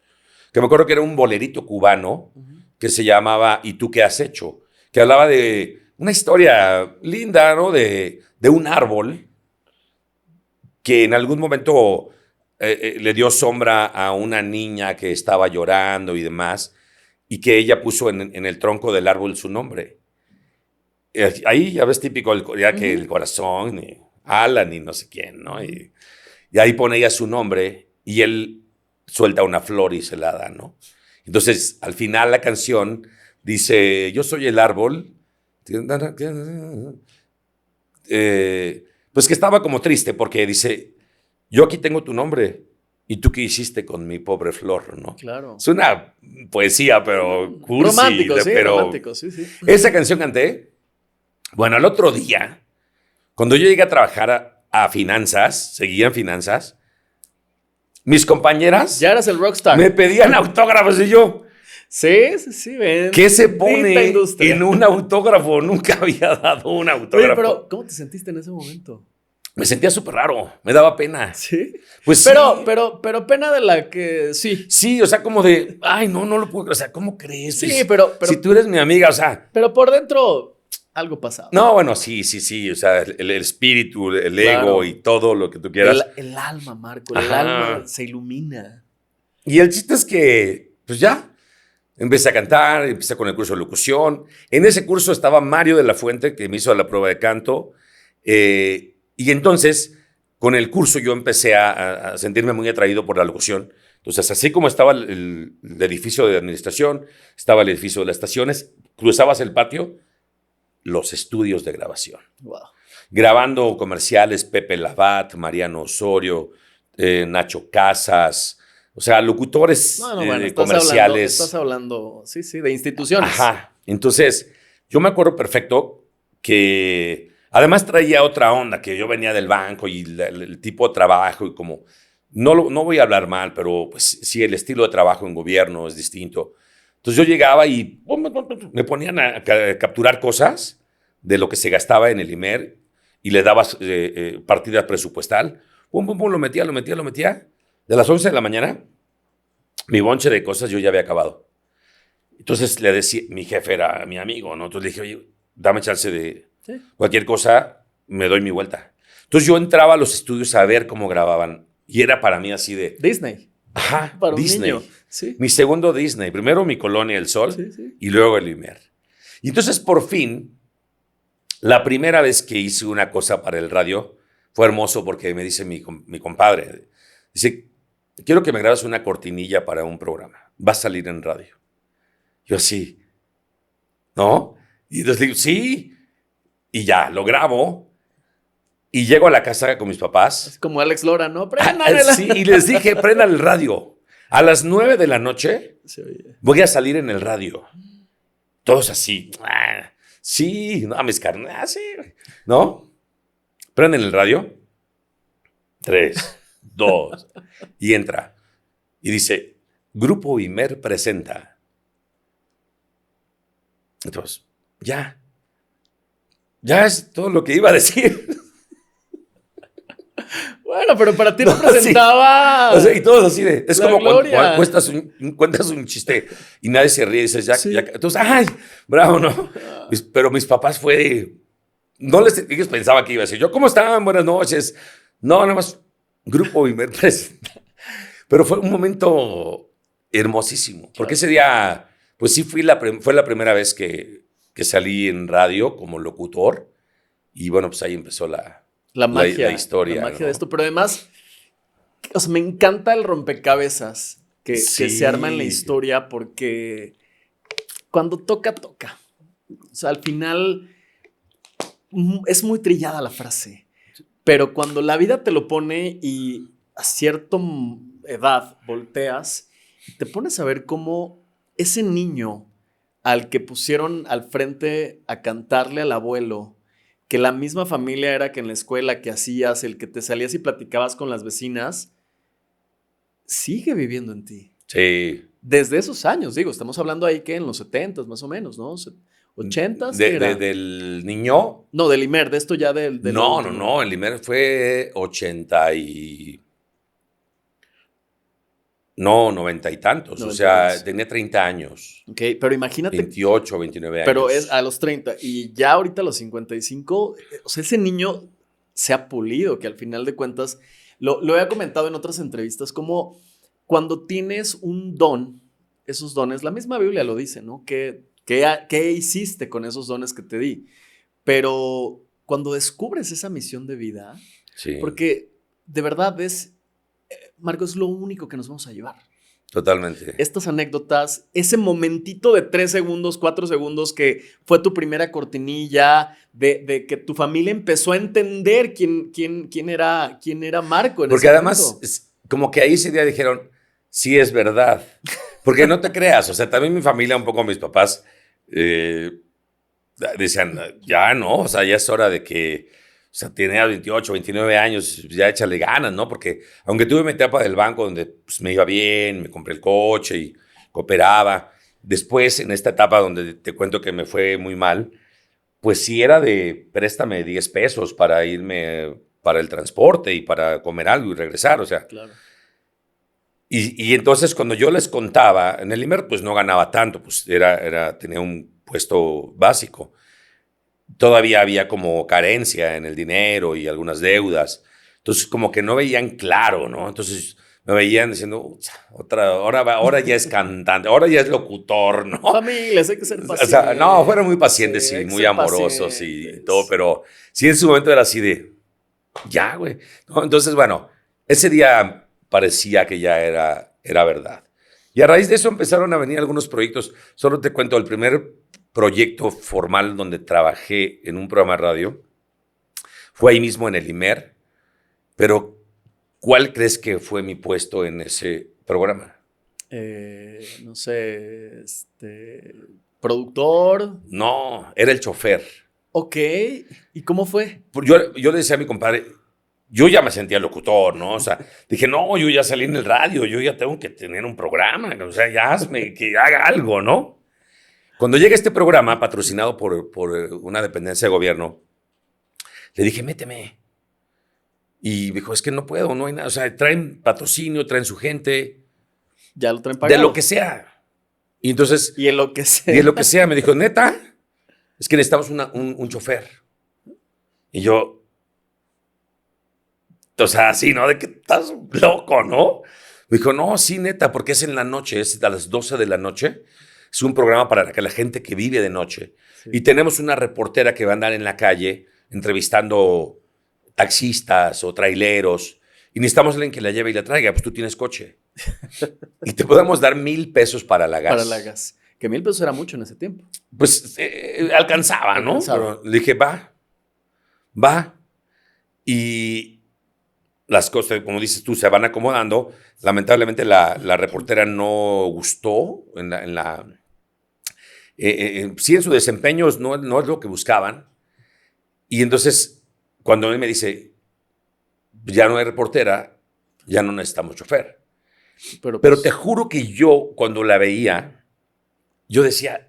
Que me acuerdo que era un bolerito cubano que se llamaba ¿Y tú qué has hecho? Que hablaba de una historia linda, ¿no? De un árbol que en algún momento le dio sombra a una niña que estaba llorando y demás, y que ella puso en el tronco del árbol su nombre. Ahí ya ves típico que el corazón, y Alan y no sé quién, ¿no? Y ahí pone ella su nombre y él suelta una flor y se la da, ¿no? Entonces, al final la canción dice, yo soy el árbol, pues que estaba como triste porque dice, yo aquí tengo tu nombre y tú qué hiciste con mi pobre flor, ¿no? Claro. Es una poesía, pero cursi. Romántico, sí. Esa canción canté. Bueno, al otro día, cuando yo llegué a trabajar a finanzas, seguía en finanzas, mis compañeras... Ya eras el rockstar. Me pedían autógrafos y yo... Sí, ven. ¿Qué se pone en un autógrafo? Nunca había dado un autógrafo. Oye, pero ¿cómo te sentiste en ese momento? Me sentía súper raro, me daba pena. ¿Sí? Pues pero, sí. pero pena de la que sí. Sí, o sea, como de, ay, no lo puedo creer. O sea, ¿cómo crees? Sí, Pues, pero si tú eres mi amiga, o sea. Pero por dentro, algo pasaba. No, bueno, sí. O sea, el espíritu, el ego y todo lo que tú quieras. El alma, Marco, el alma se ilumina. Y el chiste es que, pues ya, empecé a cantar, empecé con el curso de locución. En ese curso estaba Mario de la Fuente, que me hizo la prueba de canto. Y entonces, con el curso yo empecé a sentirme muy atraído por la locución. Entonces, así como estaba el edificio de administración, estaba el edificio de las estaciones, cruzabas el patio, los estudios de grabación. Wow. Grabando comerciales, Pepe Lavat, Mariano Osorio, Nacho Casas, o sea, locutores comerciales. Estás hablando, sí, de instituciones. Ajá. Entonces, yo me acuerdo perfecto que además traía otra onda, que yo venía del banco y el tipo de trabajo y como, no voy a hablar mal, pero pues sí, el estilo de trabajo en gobierno es distinto. Entonces yo llegaba y me ponían a capturar cosas de lo que se gastaba en el IMER y le dabas partida presupuestal. Lo metía. De las 11 de la mañana, mi bonche de cosas yo ya había acabado. Entonces le decía, mi jefe era mi amigo, ¿no? Entonces le dije, oye, dame chance de cualquier cosa, me doy mi vuelta. Entonces yo entraba a los estudios a ver cómo grababan y era para mí así de... Disney. Ajá, para Disney. Un niño. Sí. Mi segundo Disney. Primero mi Colonia El Sol y luego el IMER. Y entonces por fin, la primera vez que hice una cosa para el radio, fue hermoso porque me dice mi compadre, dice, quiero que me grabes una cortinilla para un programa. Va a salir en radio. Yo así, ¿no? Y entonces digo, sí. Y ya, lo grabo. Y llego a la casa con mis papás. Es como Alex Lora, ¿no? Sí, y les dije, prendan el radio. A las 9 de la noche voy a salir en el radio. Todos así. Sí, no, mis carnales, sí. ¿No? Prenden el radio. 3, 2. Y entra. Y dice, Grupo IMER presenta. Entonces, ya es todo lo que iba a decir. Bueno, pero para ti representaba... Sí. O sea, y todos así de... Es como gloria. cuando cuentas un chiste y nadie se ríe y dices, ya. Entonces, ¡ay! Bravo, ¿no? Pero mis papás fue... Ellos pensaban que iba a decir, ¿cómo están? Buenas noches. No, nada más Grupo IMER presenta. Pero fue un momento hermosísimo. Porque ese día, pues sí, fue la primera vez que salí en radio como locutor. Y bueno, pues ahí empezó la magia, la historia. La magia, ¿no? de esto. Pero además, o sea, me encanta el rompecabezas que se arma en la historia porque cuando toca. O sea, al final es muy trillada la frase. Pero cuando la vida te lo pone y a cierta edad volteas, te pones a ver cómo ese niño al que pusieron al frente a cantarle al abuelo, que la misma familia era que en la escuela que hacías, el que te salías y platicabas con las vecinas, sigue viviendo en ti. Sí. Desde esos años, digo, estamos hablando ahí que en los 70s más o menos, ¿no? 80s. ¿Del niño? No, del IMER, de esto ya del No, el IMER fue 80 y... No, 90 y tantos. 90 o sea, tenía 30 años. Ok, pero imagínate. 28, 29 años. Pero es a los 30. Y ya ahorita a los 55, o sea, ese niño se ha pulido, que al final de cuentas, lo he comentado en otras entrevistas, como cuando tienes un don, esos dones, la misma Biblia lo dice, ¿no? ¿Qué hiciste con esos dones que te di? Pero cuando descubres esa misión de vida, sí. Porque de verdad Marco, es lo único que nos vamos a llevar. Totalmente. Estas anécdotas, ese momentito de 3 segundos, 4 segundos que fue tu primera cortinilla, de que tu familia empezó a entender quién era Marco en Porque ese además, momento. como que ahí ese día dijeron, sí es verdad. Porque no te creas, o sea, también mi familia, un poco mis papás, decían, ya no, o sea, ya es hora de que, o sea, tenía 28, 29 años, ya échale ganas, ¿no? Porque aunque tuve mi etapa del banco donde pues, me iba bien, me compré el coche y cooperaba, Después, en esta etapa donde te cuento que me fue muy mal, pues sí era de préstame 10 pesos para irme para el transporte y para comer algo y regresar, o sea. Claro. Y entonces cuando yo les contaba, en el IMER pues no ganaba tanto, pues tenía un puesto básico. Todavía había como carencia en el dinero y algunas deudas. Entonces como que no veían claro, ¿no? Entonces me veían diciendo, ahora ya es cantante, ahora ya es locutor, ¿no? Familias, hay que ser O pacientes. sea, no, fueron muy pacientes Sí, hay y que muy ser amorosos y pacientes. todo, pero sí en su momento era así de, ya, güey. ¿No? Entonces, bueno, ese día parecía que ya era verdad. Y a raíz de eso empezaron a venir algunos proyectos. Solo te cuento, el primer proyecto formal donde trabajé en un programa de radio fue ahí mismo en el IMER, pero ¿cuál crees que fue mi puesto en ese programa? No sé, productor. No, era el chofer. Ok, ¿y cómo fue? Yo le decía a mi compadre, yo ya me sentía locutor, ¿no? O sea, dije, no, yo ya salí en el radio, yo ya tengo que tener un programa, o sea, ya hazme que haga algo, ¿no? Cuando llega este programa, patrocinado por una dependencia de gobierno, le dije, méteme. Y dijo, es que no puedo, no hay nada. O sea, traen patrocinio, traen su gente, Ya lo traen de pagado. lo que sea. Y entonces, Y en lo que sea. y de lo que sea, me dijo, neta, es que necesitamos un chofer. Y yo, o sea, así, ¿no? De que estás loco, ¿no? Me dijo, no, sí, neta, porque es en la noche, es a las 12 de la noche. Es un programa para que la gente que vive de noche. Sí. Y tenemos una reportera que va a andar en la calle entrevistando taxistas o traileros. Y necesitamos a alguien que la lleve y la traiga, pues tú tienes coche. Y te podemos dar 1,000 pesos para la gas. Para la gas. Que 1,000 pesos era mucho en ese tiempo. Pues alcanzaba, ¿no? Pero le dije, va. Y las cosas, como dices tú, se van acomodando. Lamentablemente la reportera no gustó sí, en su desempeño no es lo que buscaban. Y entonces, cuando él me dice, ya no hay reportera, ya no necesitamos chofer. Pero te juro que yo, cuando la veía, yo decía,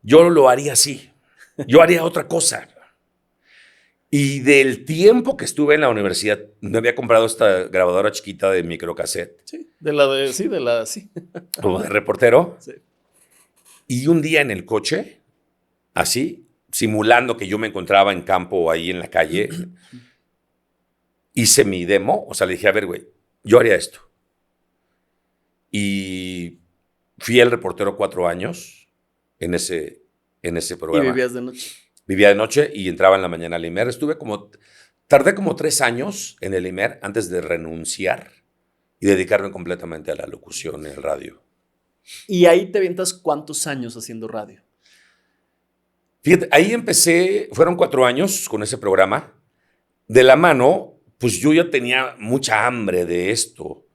yo lo haría así. Yo haría otra cosa. Y del tiempo que estuve en la universidad, me había comprado esta grabadora chiquita de microcassette. Sí, sí. Como de reportero. Sí. Y un día en el coche, así, simulando que yo me encontraba en campo ahí en la calle, hice mi demo. O sea, le dije, a ver, güey, yo haría esto. Y fui el reportero 4 años en ese programa. ¿Y vivías de noche? Vivía de noche y entraba en la mañana al IMER. Tardé como 3 años en el IMER antes de renunciar y dedicarme completamente a la locución en el radio. ¿Y ahí te avientas cuántos años haciendo radio? Fíjate, ahí empecé, fueron 4 años con ese programa. De la mano, pues yo ya tenía mucha hambre de esto.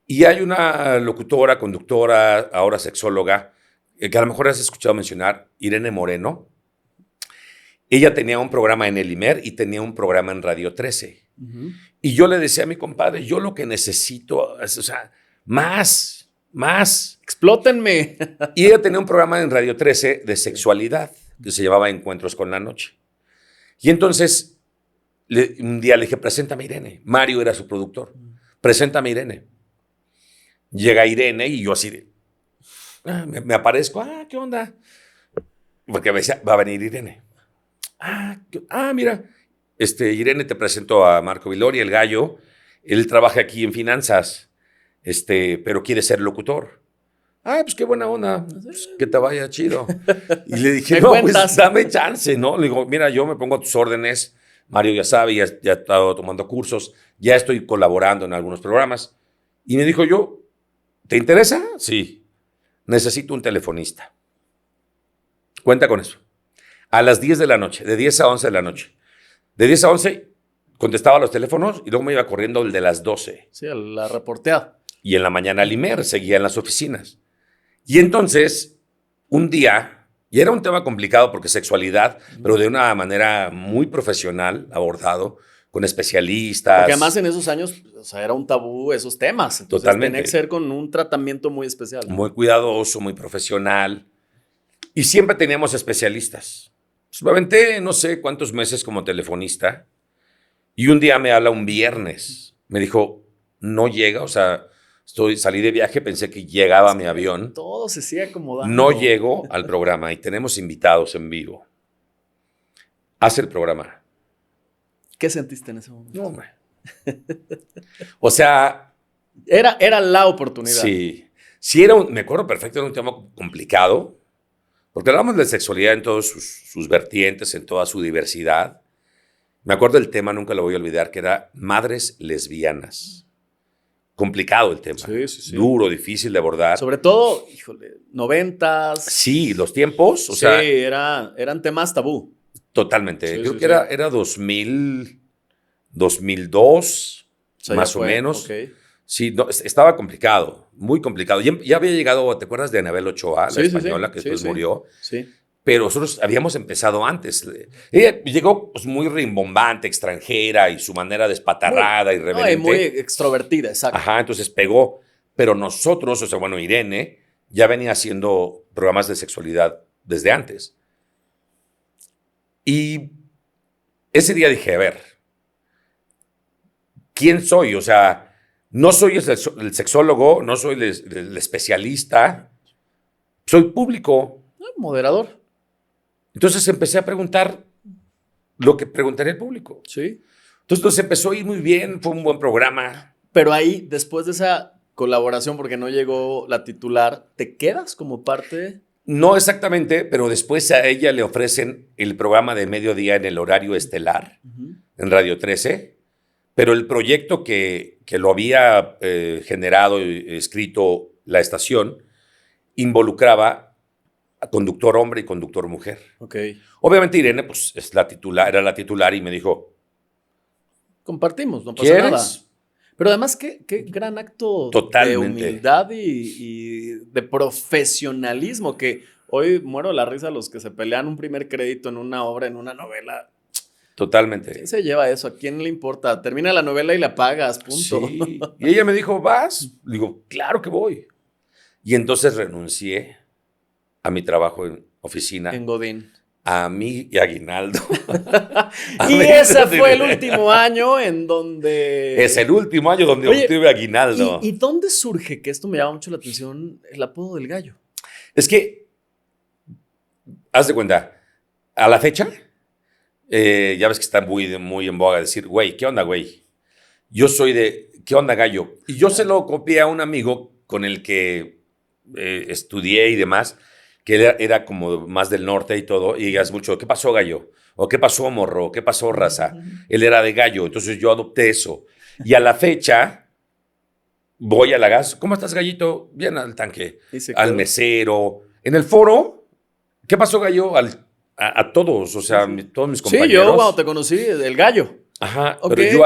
Y hay una locutora, conductora, ahora sexóloga, que a lo mejor has escuchado mencionar, Irene Moreno. Ella tenía un programa en el IMER y tenía un programa en Radio 13. Uh-huh. Y yo le decía a mi compadre, yo lo que necesito es, o sea, más. Explótenme. Y ella tenía un programa en Radio 13 de sexualidad que se llamaba Encuentros con la Noche. Y entonces, un día le dije, preséntame a Irene. Mario era su productor. Preséntame a Irene. Llega Irene y yo así me aparezco. ¿Qué onda? Porque me decía, va a venir Irene. Mira, Irene, te presento a Marco Vilori, el gallo. Él trabaja aquí en finanzas, pero quiere ser locutor. Pues qué buena onda, pues, que te vaya chido. Y le dije, no, pues dame chance, ¿no? Le digo, mira, yo me pongo a tus órdenes. Mario ya sabe, ya he estado tomando cursos, ya estoy colaborando en algunos programas. Y me dijo yo, ¿te interesa? Sí. Necesito un telefonista. Cuenta con eso. A las 10 de la noche, de 10 a 11 de la noche. De 10 a 11 contestaba los teléfonos y luego me iba corriendo el de las 12. Sí, a la reporteada. Y en la mañana al IMER, seguía en las oficinas. Y entonces, un día, y era un tema complicado porque sexualidad, pero de una manera muy profesional abordado, con especialistas. Porque además en esos años, o sea, era un tabú esos temas. Entonces Totalmente. tenía que ser con un tratamiento muy especial, ¿no? Muy cuidadoso, muy profesional. Y siempre teníamos especialistas. Pues me aventé no sé cuántos meses como telefonista. Y un día me habla un viernes. Me dijo, no llega, o sea, salí de viaje, pensé que llegaba mi avión. Todo se sigue acomodando. No llego al programa y tenemos invitados en vivo. Hace el programa. ¿Qué sentiste en ese momento? No, hombre. O sea... Era la oportunidad. Sí. Me acuerdo perfecto, era un tema complicado, porque hablamos de sexualidad en todas sus vertientes, en toda su diversidad. Me acuerdo del tema, nunca lo voy a olvidar, que era madres lesbianas. Complicado el tema. Sí. Duro, difícil de abordar. Sobre todo, híjole, 90s. Sí, los tiempos, o Sí, sea... eran temas tabú. Totalmente. Sí, Creo sí, que era 2002, O sea, más ya o fue, menos. ok. Sí, no, estaba complicado, muy complicado. Ya había llegado, ¿te acuerdas de Anabel Ochoa, la española, que después murió? Sí. Pero nosotros habíamos empezado antes. Ella llegó pues, muy rimbombante, extranjera, y su manera despatarrada, irreverente. Muy extrovertida, exacto. Ajá, entonces pegó. Pero nosotros, o sea, bueno, Irene ya venía haciendo programas de sexualidad desde antes. Y ese día dije, a ver, ¿quién soy? O sea, no soy el sexólogo, no soy el especialista, soy público. Moderador. Entonces empecé a preguntar lo que preguntaría el público. Sí. Entonces nos empezó a ir muy bien, fue un buen programa. Pero ahí, después de esa colaboración, porque no llegó la titular, ¿te quedas como parte? No exactamente, pero después a ella le ofrecen el programa de mediodía en el horario estelar, en Radio 13, pero el proyecto que lo había generado y escrito la estación involucraba a conductor hombre y conductor mujer. Okay. Obviamente Irene pues, era la titular y me dijo, compartimos, no pasa ¿quieres? nada. Pero además, qué gran acto Totalmente. De humildad y de profesionalismo, que hoy muero de la risa los que se pelean un primer crédito en una obra, en una novela. Totalmente. ¿Quién se lleva eso? ¿A quién le importa? Termina la novela y la pagas, punto. Sí. Y ella me dijo, ¿vas? Le digo, claro que voy. Y entonces renuncié a mi trabajo en oficina. En Godín. A mí y a Aguinaldo. Y ese fue el último año en donde... Es el último año donde obtuve Aguinaldo. ¿Y dónde surge, que esto me llama mucho la atención, el apodo del gallo? Es que, haz de cuenta, a la fecha, ya ves que está muy en boga decir, güey, ¿qué onda, güey? Yo soy de, ¿qué onda, gallo? Y yo se lo copié a un amigo con el que estudié y demás, que era como más del norte y todo, y digas mucho, ¿qué pasó, gallo? O ¿qué pasó, morro? ¿Qué pasó, raza? Él era de gallo, entonces yo adopté eso. Y a la fecha, voy a la gas, ¿cómo estás, gallito? Bien al tanque, al mesero. En el foro, ¿qué pasó, gallo? A todos, o sea, todos mis compañeros. Sí, yo cuando te conocí, el gallo. Ajá, okay. Pero yo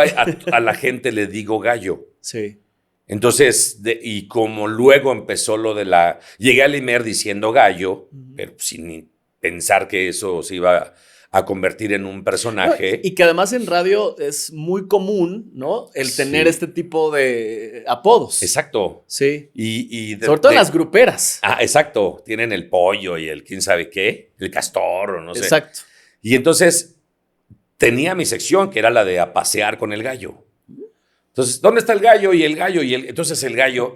a la gente le digo gallo. Sí. Entonces, y como luego empezó lo de la... Llegué al IMER diciendo gallo, pero sin pensar que eso se iba a convertir en un personaje. No, y que además en radio es muy común, ¿no? El tener este tipo de apodos. Exacto. Sí. Sobre todo en las gruperas. Ah, exacto. Tienen el pollo y el quién sabe qué, el castor o no sé. Exacto. Y entonces tenía mi sección, que era la de a pasear con el gallo. Entonces, ¿dónde está el gallo? Y el gallo, entonces el gallo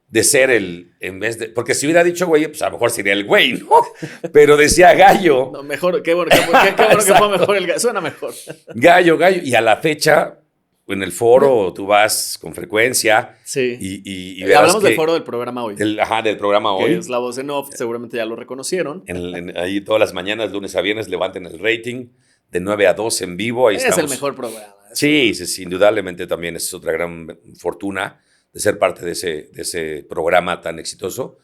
de ser en vez de, porque si hubiera dicho güey, pues a lo mejor sería el güey, ¿no? Pero decía gallo. No, mejor, qué bueno que fue mejor el gallo, suena mejor. Gallo, y a la fecha, en el foro tú vas con frecuencia. Sí. Y hablamos del foro del programa hoy. Del programa hoy. Que es La Voz en Off, seguramente ya lo reconocieron. Ahí todas las mañanas, lunes a viernes, levanten el rating de 9 a 2 en vivo. Ahí es el mejor programa. Sí, indudablemente también es otra gran fortuna de ser parte de ese programa tan exitoso,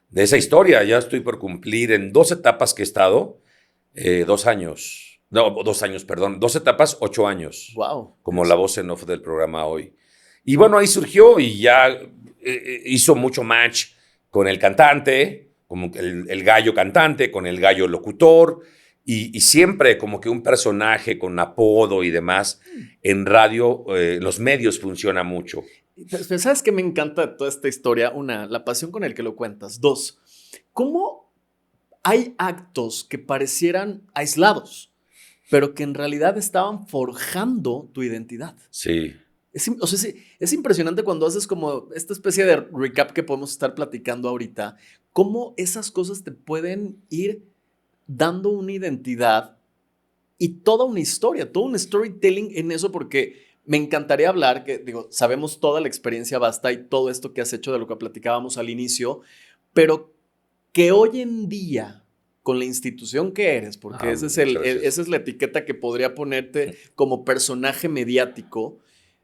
de esa historia. Ya estoy por cumplir en 2 etapas que he estado, 2 años, 2 etapas, 8 años. Wow. Como la voz en off del programa hoy. Y bueno, ahí surgió y ya hizo mucho match con el cantante, como el gallo cantante, con el gallo locutor, Y siempre como que un personaje con apodo y demás, en radio, los medios funciona mucho. Pero ¿sabes qué me encanta de toda esta historia? Una, la pasión con el que lo cuentas. Dos, ¿cómo hay actos que parecieran aislados, pero que en realidad estaban forjando tu identidad? Sí. O sea, es impresionante cuando haces como esta especie de recap que podemos estar platicando ahorita, cómo esas cosas te pueden ir dando una identidad y toda una historia, todo un storytelling en eso, porque me encantaría hablar, que digo, sabemos toda la experiencia Basta y todo esto que has hecho de lo que platicábamos al inicio, pero que hoy en día, con la institución que eres, porque esa es la etiqueta que podría ponerte como personaje mediático,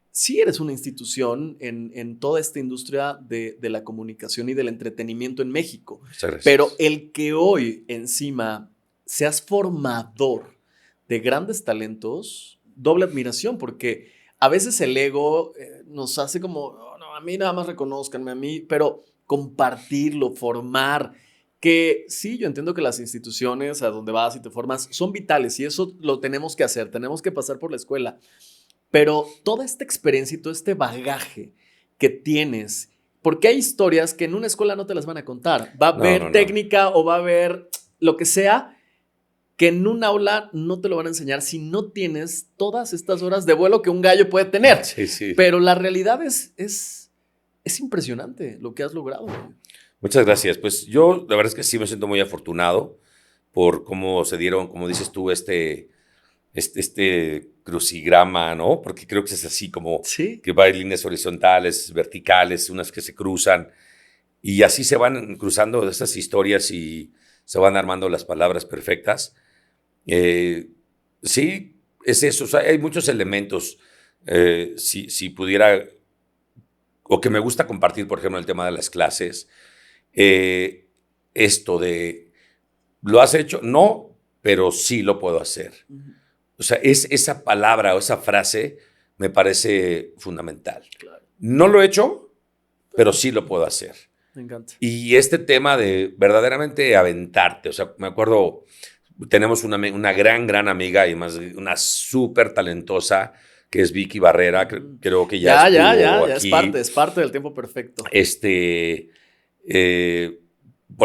sí eres una institución en toda esta industria de la comunicación y del entretenimiento en México. Pero el que hoy encima seas formador de grandes talentos, doble admiración, porque a veces el ego nos hace como, oh, no, a mí nada más reconózcanme a mí, pero compartirlo, formar, que sí, yo entiendo que las instituciones a donde vas y te formas son vitales y eso lo tenemos que hacer, tenemos que pasar por la escuela. Pero toda esta experiencia y todo este bagaje que tienes, porque hay historias que en una escuela no te las van a contar. Va a haber técnica o va a haber lo que sea que en un aula no te lo van a enseñar si no tienes todas estas horas de vuelo que un gallo puede tener. Sí, sí. Pero la realidad es impresionante lo que has logrado. Muchas gracias. Pues yo la verdad es que sí me siento muy afortunado por cómo se dieron, como dices tú, este crucigrama, ¿no? Porque creo que es así como que va en líneas horizontales, verticales, unas que se cruzan, y así se van cruzando estas historias y se van armando las palabras perfectas. Sí, es eso. O sea, hay muchos elementos. Si pudiera, o que me gusta compartir, por ejemplo, el tema de las clases, esto de, ¿lo has hecho? No, pero sí lo puedo hacer. O sea, esa palabra o esa frase me parece fundamental. Claro. No lo he hecho, pero sí lo puedo hacer. Me encanta. Y este tema de verdaderamente aventarte, o sea, me acuerdo, tenemos una gran amiga y más una súper talentosa que es Vicky Barrera, creo que ya es parte del tiempo perfecto. Por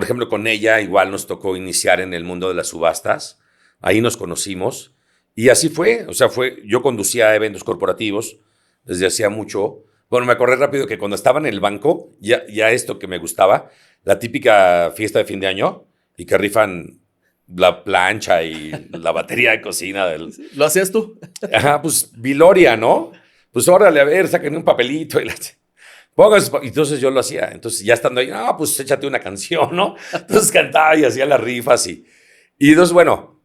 ejemplo, con ella igual nos tocó iniciar en el mundo de las subastas, ahí nos conocimos. Y así fue, o sea, yo conducía eventos corporativos desde hacía mucho. Bueno, me acordé rápido que cuando estaba en el banco, ya esto que me gustaba, la típica fiesta de fin de año, y que rifan la plancha y la batería de cocina. ¿Lo hacías tú? Ajá, pues Viloria, ¿no? Pues órale, a ver, saquen un papelito y entonces yo lo hacía. Entonces ya estando ahí, pues échate una canción, ¿no? Entonces cantaba y hacía las rifas y entonces, bueno,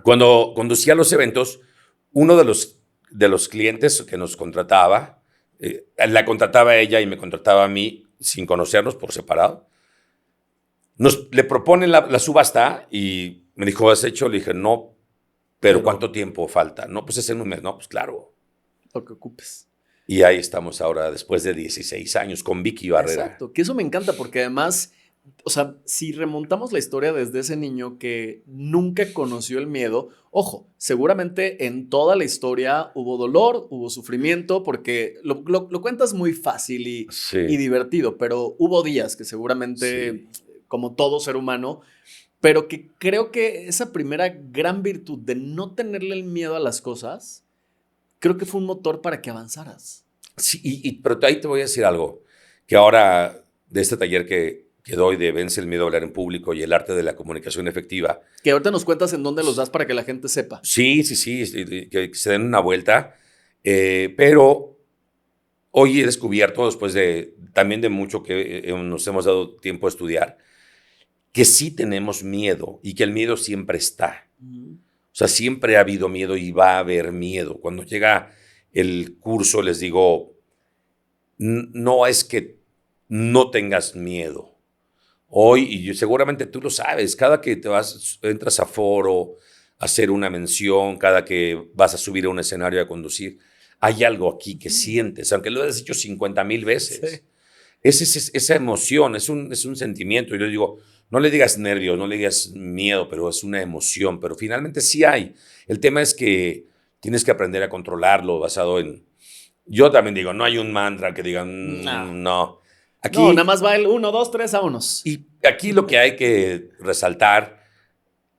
cuando conducía los eventos, uno de los clientes que nos contrataba, la contrataba a ella y me contrataba a mí sin conocernos por separado. Le proponen la subasta y me dijo, ¿has hecho? Le dije, no, pero ¿cuánto tiempo falta? No, pues es en un mes. No, pues claro. Lo que ocupes. Y ahí estamos ahora, después de 16 años, con Vicky Barrera. Exacto, que eso me encanta porque además, o sea, si remontamos la historia desde ese niño que nunca conoció el miedo, ojo, seguramente en toda la historia hubo dolor, hubo sufrimiento, porque lo cuentas muy fácil y divertido, pero hubo días que seguramente, como todo ser humano, pero que creo que esa primera gran virtud de no tenerle el miedo a las cosas, creo que fue un motor para que avanzaras. Sí, pero ahí te voy a decir algo, que ahora de este taller que doy de Vence el miedo a hablar en público y el arte de la comunicación efectiva. Que ahorita nos cuentas en dónde los das para que la gente sepa. Sí, que se den una vuelta, pero hoy he descubierto, después también de mucho que nos hemos dado tiempo a estudiar, que sí tenemos miedo y que el miedo siempre está. O sea, siempre ha habido miedo y va a haber miedo. Cuando llega el curso les digo, no es que no tengas miedo. Hoy, y seguramente tú lo sabes, cada que entras a foro, a hacer una mención, cada que vas a subir a un escenario a conducir, hay algo aquí que sientes, aunque lo hayas dicho 50,000 veces. Sí. Esa emoción, es un sentimiento. Y yo digo, no le digas nervios, no le digas miedo, pero es una emoción, pero finalmente sí hay. El tema es que tienes que aprender a controlarlo basado en... Yo también digo, no hay un mantra que digan, No. no. Aquí, No, nada más va el 1, 2, 3, vámonos. y aquí lo que hay que resaltar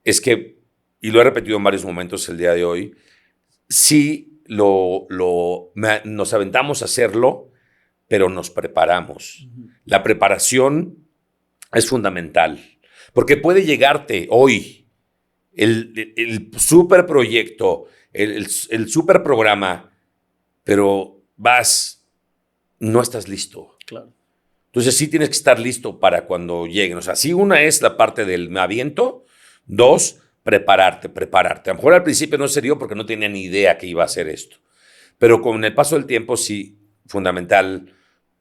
es que, y lo he repetido en varios momentos el día de hoy, sí nos aventamos a hacerlo, pero nos preparamos. La preparación es fundamental, porque puede llegarte hoy el super proyecto, el super programa, pero no estás listo. Claro. Entonces sí tienes que estar listo para cuando lleguen. O sea, sí, una es la parte del me aviento, dos, prepararte. A lo mejor al principio no se dio porque no tenía ni idea que iba a hacer esto. Pero con el paso del tiempo sí, fundamental,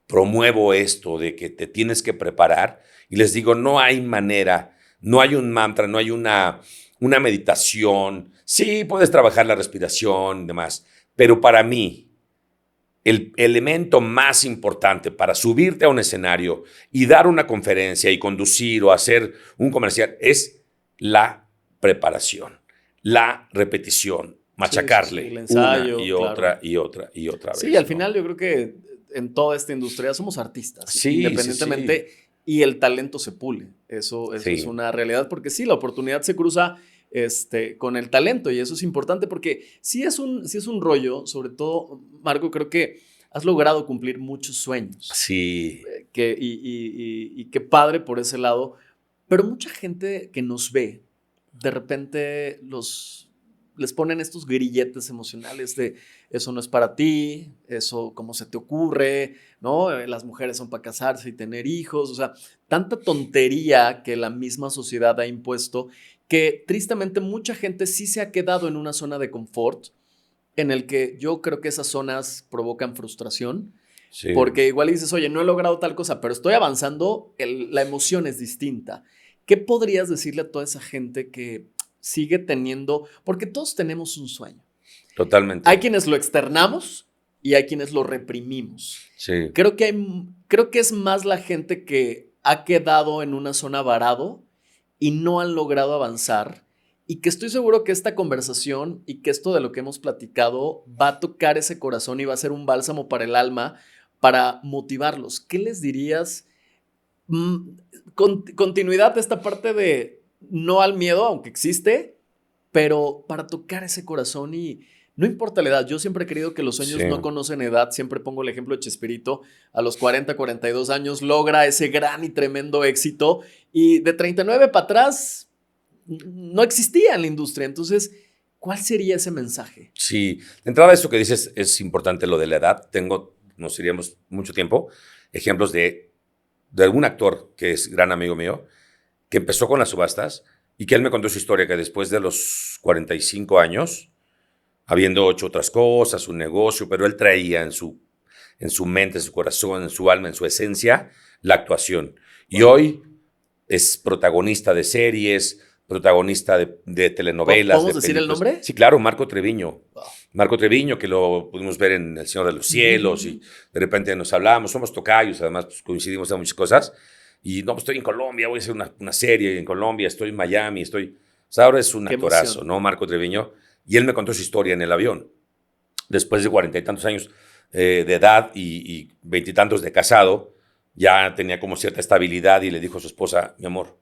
promuevo esto de que te tienes que preparar y les digo, no hay manera, no hay un mantra, no hay una meditación. Sí, puedes trabajar la respiración y demás, pero para mí el elemento más importante para subirte a un escenario y dar una conferencia y conducir o hacer un comercial es la preparación, la repetición, machacarle el ensayo, una y claro. otra y otra y otra vez. Sí, al final yo creo que en toda esta industria somos artistas, Sí, independientemente, sí. y el talento se pule. Eso Sí. es una realidad, porque sí, la oportunidad se cruza con el talento, y eso es importante porque sí es un rollo, sobre todo, Marco, creo que has logrado cumplir muchos sueños. Sí. Y qué padre por ese lado, pero mucha gente que nos ve, de repente les ponen estos grilletes emocionales de eso no es para ti, eso cómo se te ocurre, ¿no? Las mujeres son para casarse y tener hijos, o sea, tanta tontería que la misma sociedad ha impuesto que tristemente mucha gente sí se ha quedado en una zona de confort en el que yo creo que esas zonas provocan frustración. Sí. Porque igual dices, oye, no he logrado tal cosa, pero estoy avanzando, la emoción es distinta. ¿Qué podrías decirle a toda esa gente que sigue teniendo? Porque todos tenemos un sueño. Totalmente. Hay quienes lo externamos y hay quienes lo reprimimos. Sí. Creo que es más la gente que ha quedado en una zona varado y no han logrado avanzar, y que estoy seguro que esta conversación y que esto de lo que hemos platicado va a tocar ese corazón y va a ser un bálsamo para el alma, para motivarlos. ¿Qué les dirías? Continuidad de esta parte de no al miedo, aunque existe, pero para tocar ese corazón, y no importa la edad. Yo siempre he creído que los sueños no conocen edad. Siempre pongo el ejemplo de Chespirito. A los 40, 42 años logra ese gran y tremendo éxito, y de 39 para atrás no existía en la industria. Entonces, ¿cuál sería ese mensaje? Sí, de entrada esto que dices es importante, lo de la edad. Nos iríamos mucho tiempo, ejemplos de algún actor que es gran amigo mío, que empezó con las subastas y que él me contó su historia, que después de los 45 años, habiendo hecho otras cosas, un negocio, pero él traía en su mente, en su corazón, en su alma, en su esencia, la actuación. Y hoy es protagonista de series, protagonista de telenovelas. ¿Podemos decir el nombre? Sí, claro, Marco Treviño. Wow. Marco Treviño, que lo pudimos ver en El Señor de los Cielos, y de repente nos hablamos, somos tocayos, además pues, coincidimos en muchas cosas. Y no, pues estoy en Colombia, voy a hacer una serie en Colombia, estoy en Miami, o sea, ahora es un actorazo, ¿no? Marco Treviño. Y él me contó su historia en el avión. Después de 40 y tantos años de edad y 20 y tantos de casado, ya tenía como cierta estabilidad y le dijo a su esposa, mi amor,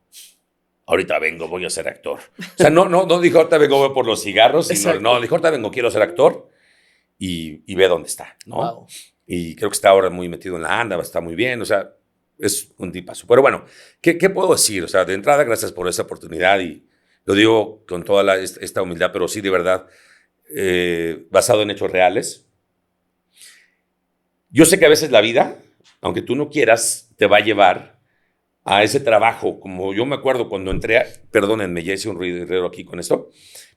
ahorita vengo, voy a ser actor. O sea, no dijo ahorita vengo voy por los cigarros, sino, no, dijo ahorita vengo, quiero ser actor, y ve dónde está, ¿no? Wow. Y creo que está ahora muy metido en la anda, está muy bien, o sea, es un tipazo. Pero bueno, ¿qué puedo decir? O sea, de entrada, gracias por esa oportunidad, y lo digo con toda esta humildad, pero sí de verdad, basado en hechos reales. Yo sé que a veces la vida, aunque tú no quieras, te va a llevar a ese trabajo. Como yo me acuerdo cuando entré, perdónenme, ya hice un ruido aquí con esto,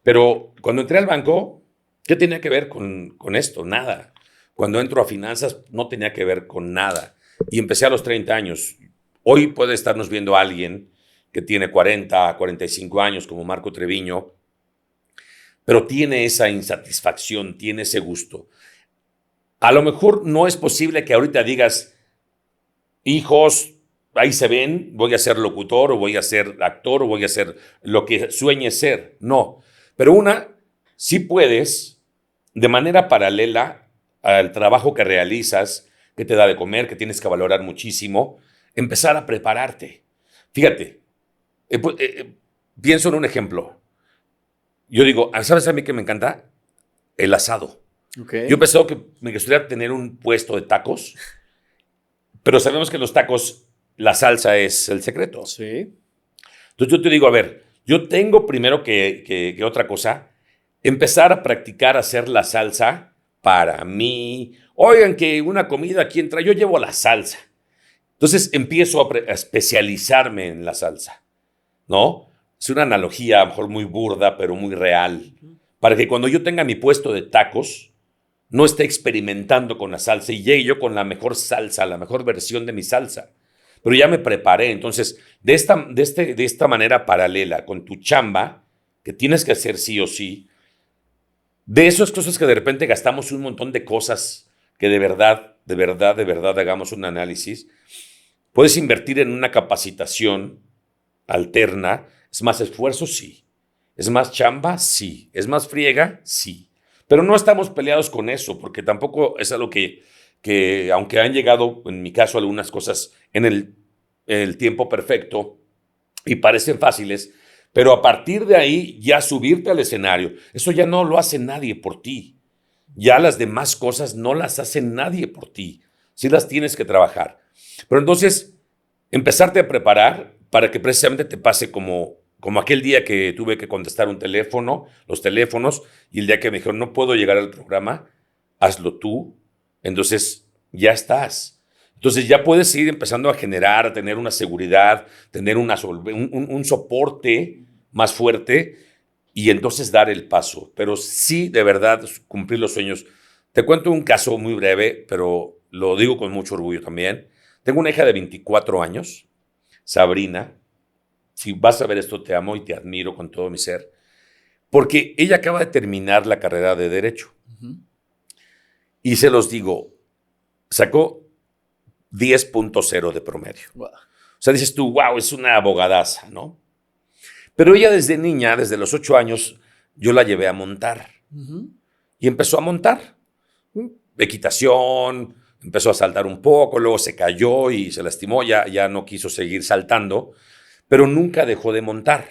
pero cuando entré al banco, ¿qué tenía que ver con esto? Nada. Cuando entro a finanzas, no tenía que ver con nada. Y empecé a los 30 años. Hoy puede estarnos viendo alguien que tiene 40, 45 años, como Marco Treviño, pero tiene esa insatisfacción, tiene ese gusto. A lo mejor no es posible que ahorita digas, hijos, ahí se ven, voy a ser locutor o voy a ser actor o voy a ser lo que sueñes ser. No, pero sí puedes, de manera paralela al trabajo que realizas, que te da de comer, que tienes que valorar muchísimo, empezar a prepararte. Fíjate, pienso en un ejemplo. Yo digo, ¿sabes a mí qué me encanta? El asado. Okay. Yo pensé que me gustaría tener un puesto de tacos, pero sabemos que los tacos, la salsa es el secreto. Sí. Entonces yo te digo, a ver, yo tengo primero que otra cosa, empezar a practicar hacer la salsa para mí. Oigan, que una comida aquí entra, yo llevo la salsa. Entonces empiezo a especializarme en la salsa, ¿no? Es una analogía a lo mejor muy burda, pero muy real. Para que cuando yo tenga mi puesto de tacos, no esté experimentando con la salsa y llegue yo con la mejor salsa, la mejor versión de mi salsa. Pero ya me preparé. Entonces, de esta manera paralela, con tu chamba, que tienes que hacer sí o sí, de esas cosas que de repente gastamos un montón de cosas que de verdad hagamos un análisis, puedes invertir en una capacitación alterna. ¿Es más esfuerzo? Sí. ¿Es más chamba? Sí. ¿Es más friega? Sí. Pero no estamos peleados con eso, porque tampoco es algo que aunque han llegado, en mi caso, algunas cosas en el tiempo perfecto y parecen fáciles, pero a partir de ahí ya subirte al escenario, eso ya no lo hace nadie por ti. Ya las demás cosas no las hace nadie por ti. Sí las tienes que trabajar. Pero entonces, empezarte a preparar para que precisamente te pase como aquel día que tuve que contestar los teléfonos, y el día que me dijeron, no puedo llegar al programa, hazlo tú. Entonces, ya estás. Entonces, ya puedes ir empezando a generar, a tener una seguridad, tener un soporte más fuerte y entonces dar el paso. Pero sí, de verdad, cumplir los sueños. Te cuento un caso muy breve, pero lo digo con mucho orgullo también. Tengo una hija de 24 años, Sabrina. Si vas a ver esto, te amo y te admiro con todo mi ser, porque ella acaba de terminar la carrera de Derecho. Uh-huh. Y se los digo, sacó 10.0 de promedio. Wow. O sea, dices tú, wow, es una abogadaza, ¿no? Pero ella desde niña, desde los 8 años, yo la llevé a montar. Uh-huh. Y empezó a montar. Equitación, empezó a saltar un poco, luego se cayó y se lastimó, ya no quiso seguir saltando, pero nunca dejó de montar.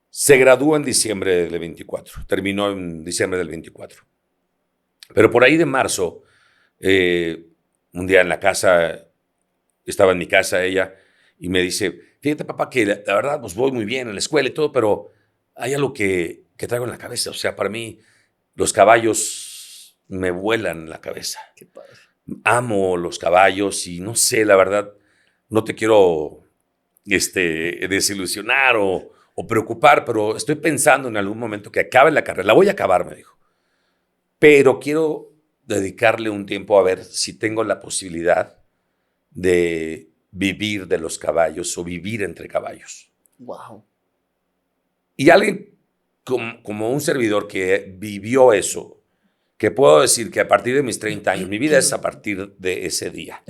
Se graduó en diciembre del 24, terminó en diciembre del 24. Pero por ahí de marzo, un día en la casa, estaba en mi casa ella, y me dice, fíjate papá que la verdad pues voy muy bien en la escuela y todo, pero hay algo que traigo en la cabeza. O sea, para mí los caballos me vuelan la cabeza. Qué padre. Amo los caballos y no sé, la verdad, no te quiero desilusionar o preocupar, pero estoy pensando en algún momento que acabe la carrera. La voy a acabar, me dijo. Pero quiero dedicarle un tiempo a ver si tengo la posibilidad de vivir de los caballos o vivir entre caballos. Wow. Y alguien como un servidor que vivió eso, que puedo decir que a partir de mis 30 años, mi vida es a partir de ese día,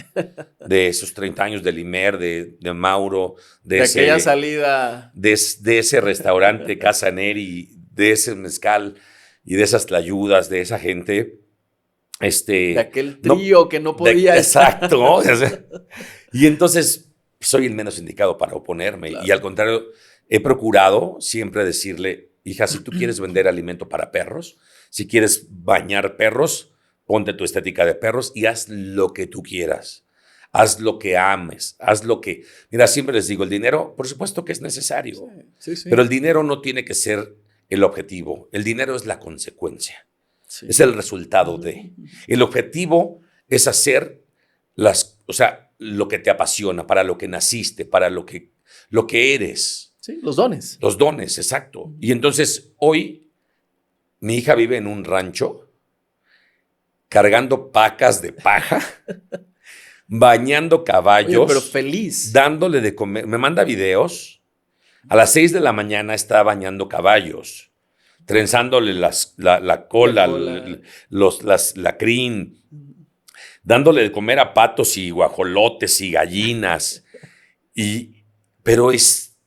de esos 30 años del IMER, de Mauro, de aquella salida, de ese restaurante Casa Neri, de ese mezcal y de esas tlayudas, de esa gente. De aquel trío que no podía estar. Exacto. Y entonces soy el menos indicado para oponerme. Claro. Y al contrario, he procurado siempre decirle, hija, si tú quieres vender alimento para perros, si quieres bañar perros, ponte tu estética de perros y haz lo que tú quieras. Haz lo que ames, haz lo que... Mira, siempre les digo, el dinero, por supuesto que es necesario, sí. Pero el dinero no tiene que ser el objetivo. El dinero es la consecuencia. Sí. Es el resultado de. El objetivo es hacer lo que te apasiona, para lo que naciste, para lo que eres. Sí, los dones. Los dones, exacto. Y entonces hoy mi hija vive en un rancho, cargando pacas de paja, bañando caballos. Oye, pero feliz. Dándole de comer. Me manda videos. A las 6 de la mañana está bañando caballos, trenzándole la cola, la crin, dándole de comer a patos y guajolotes y gallinas. Pero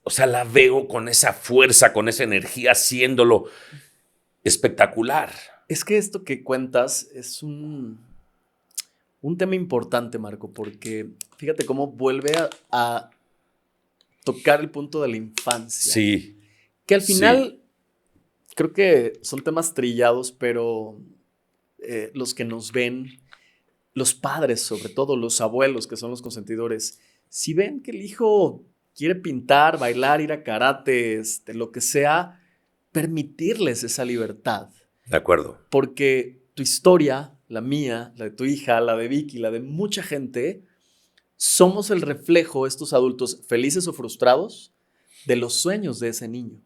o sea, la veo con esa fuerza, con esa energía, haciéndolo espectacular. Es que esto que cuentas es un tema importante, Marco, porque fíjate cómo vuelve a tocar el punto de la infancia. Sí. Que al final creo que son temas trillados, pero los que nos ven, los padres, sobre todo los abuelos, que son los consentidores, si ven que el hijo quiere pintar, bailar, ir a karate, lo que sea, permitirles esa libertad. De acuerdo. Porque tu historia, la mía, la de tu hija, la de Vicky, la de mucha gente, somos el reflejo, estos adultos felices o frustrados, de los sueños de ese niño.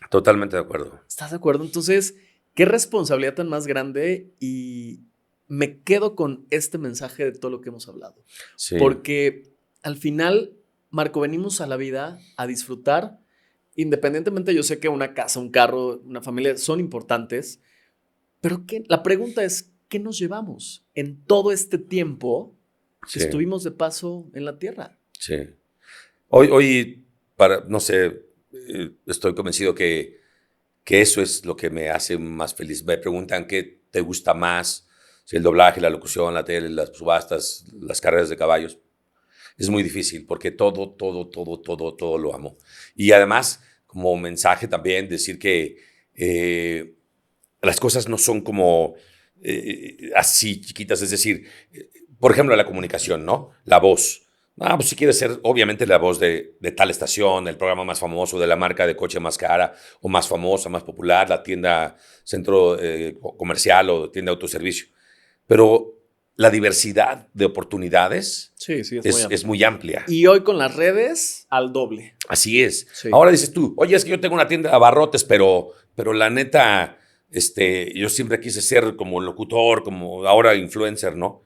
Totalmente de acuerdo. ¿Estás de acuerdo? Entonces, qué responsabilidad tan más grande, y me quedo con este mensaje de todo lo que hemos hablado. Sí. Porque al final, Marco, venimos a la vida a disfrutar, independientemente. Yo sé que una casa, un carro, una familia son importantes, pero la pregunta es, ¿qué nos llevamos en todo este tiempo que estuvimos de paso en la tierra? Sí. Hoy no sé, estoy convencido que eso es lo que me hace más feliz. Me preguntan qué te gusta más, si el doblaje, la locución, la tele, las subastas, las carreras de caballos. Es muy difícil porque todo lo amo. Y además, como mensaje también, decir que las cosas no son como así chiquitas. Es decir, por ejemplo, la comunicación, ¿no? La voz. Pues si quieres ser, obviamente, la voz de tal estación, el programa más famoso, de la marca de coche más cara o más famosa, más popular, la tienda, centro comercial o tienda de autoservicio. Pero la diversidad de oportunidades es muy amplia. Y hoy con las redes, al doble. Así es. Sí. Ahora dices tú, oye, es que yo tengo una tienda de abarrotes, pero la neta, yo siempre quise ser como locutor, como ahora influencer, ¿no?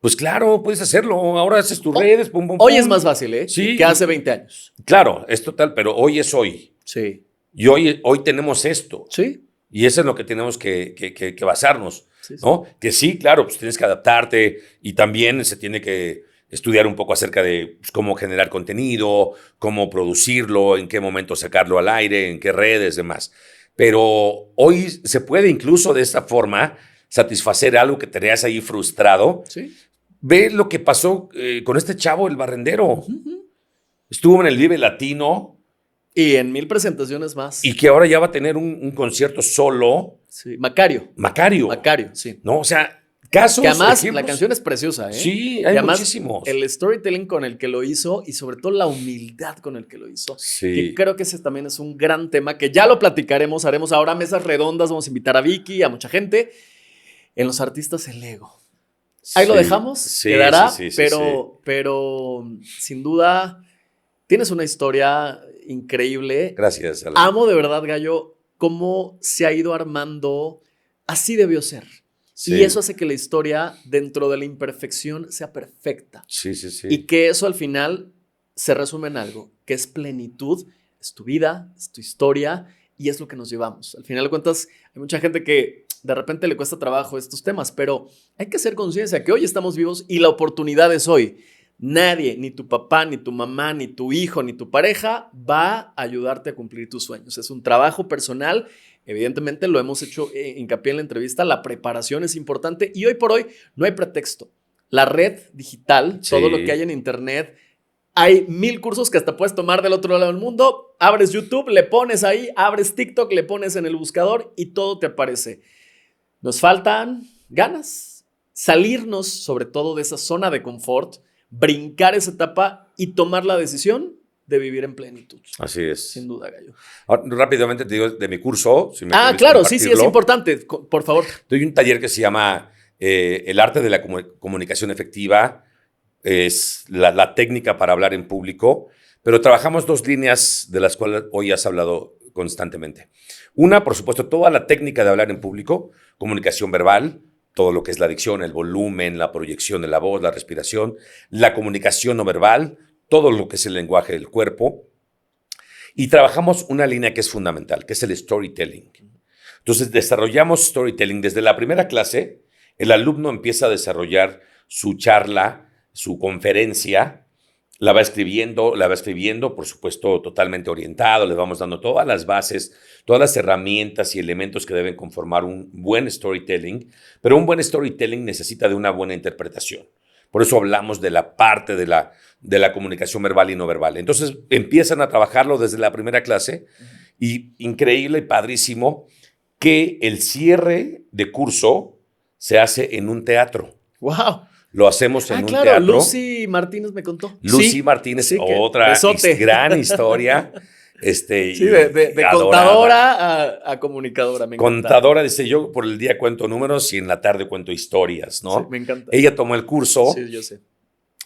Pues claro, puedes hacerlo. Ahora haces tus redes, pum, pum, Hoy pum. es más fácil, ¿eh? Sí. Que hace 20 años. Claro, es total, pero hoy es hoy. Sí. Y hoy tenemos esto. Sí. Y eso es lo que tenemos que basarnos, sí. ¿no? Que sí, claro, pues tienes que adaptarte y también se tiene que estudiar un poco acerca de pues, cómo generar contenido, cómo producirlo, en qué momento sacarlo al aire, en qué redes, demás. Pero hoy se puede incluso de esta forma satisfacer algo que tenías ahí frustrado. Sí. Ve lo que pasó con este chavo, el barrendero. Estuvo en el Vive Latino. Y en 1000 presentaciones más. Y que ahora ya va a tener un concierto solo. Sí, Macario, sí. No, o sea, casos. Que además la canción es preciosa, ¿eh? Sí, hay muchísimos. El storytelling con el que lo hizo y sobre todo la humildad con el que lo hizo. Sí. Que creo que ese también es un gran tema que ya lo platicaremos. Haremos ahora mesas redondas, vamos a invitar a Vicky, a mucha gente. En los artistas, el ego. Ahí lo dejamos, quedará, pero sin duda tienes una historia increíble. Gracias, Alan. Amo de verdad, Gallo, cómo se ha ido armando. Así debió ser. Sí. Y eso hace que la historia, dentro de la imperfección, sea perfecta. Sí. Y que eso al final se resume en algo, que es plenitud. Es tu vida, es tu historia y es lo que nos llevamos. Al final de cuentas, hay mucha gente que de repente le cuesta trabajo estos temas, pero hay que hacer conciencia que hoy estamos vivos y la oportunidad es hoy. Nadie, ni tu papá, ni tu mamá, ni tu hijo, ni tu pareja va a ayudarte a cumplir tus sueños. Es un trabajo personal. Evidentemente lo hemos hecho hincapié en la entrevista. La preparación es importante y hoy por hoy no hay pretexto. La red digital, todo lo que hay en internet, hay 1000 cursos que hasta puedes tomar del otro lado del mundo. Abres YouTube, le pones ahí, abres TikTok, le pones en el buscador y todo te aparece. Nos faltan ganas, salirnos sobre todo de esa zona de confort, brincar esa etapa y tomar la decisión de vivir en plenitud. Así es. Sin duda, Gallo. Ahora, rápidamente te digo de mi curso. Si me claro, sí, es importante. Por favor. Doy un taller que se llama El arte de la comunicación efectiva. Es la técnica para hablar en público. Pero trabajamos 2 líneas de las cuales hoy has hablado constantemente. Una, por supuesto, toda la técnica de hablar en público, comunicación verbal, todo lo que es la dicción, el volumen, la proyección de la voz, la respiración, la comunicación no verbal, todo lo que es el lenguaje del cuerpo. Y trabajamos una línea que es fundamental, que es el storytelling. Entonces, desarrollamos storytelling. Desde la primera clase, el alumno empieza a desarrollar su charla, su conferencia, la va escribiendo, por supuesto, totalmente orientado, le vamos dando todas las bases, todas las herramientas y elementos que deben conformar un buen storytelling, pero un buen storytelling necesita de una buena interpretación. Por eso hablamos de la parte de la comunicación verbal y no verbal. Entonces empiezan a trabajarlo desde la primera clase y increíble y padrísimo que el cierre de curso se hace en un teatro. ¡Wow! Lo hacemos en un teatro. Lucy Martínez me contó. Lucy Martínez, otra gran historia. Sí, de contadora a comunicadora. Me encanta. Contadora, dice, yo por el día cuento números y en la tarde cuento historias, ¿no? Sí, me encanta. Ella tomó el curso. Sí, yo sé.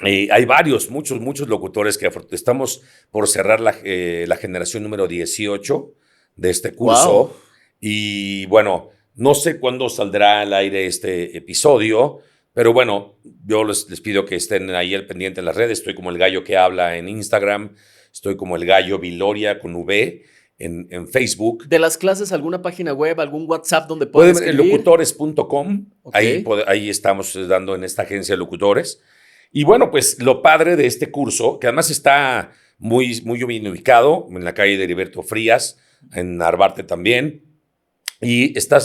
Hay muchos locutores que estamos por cerrar la generación número 18 de este curso. Wow. Y bueno, no sé cuándo saldrá al aire este episodio, pero bueno, yo les pido que estén ahí al pendiente en las redes. Estoy como El Gallo que Habla en Instagram. Estoy como El Gallo Viloria con V en Facebook. ¿De las clases alguna página web, algún WhatsApp donde pueden escribir? Locutores.com. Okay. Ahí estamos dando en esta agencia de locutores. Y bueno, pues lo padre de este curso, que además está muy, muy bien ubicado, en la calle de Heriberto Frías, en Narvarte también. Y está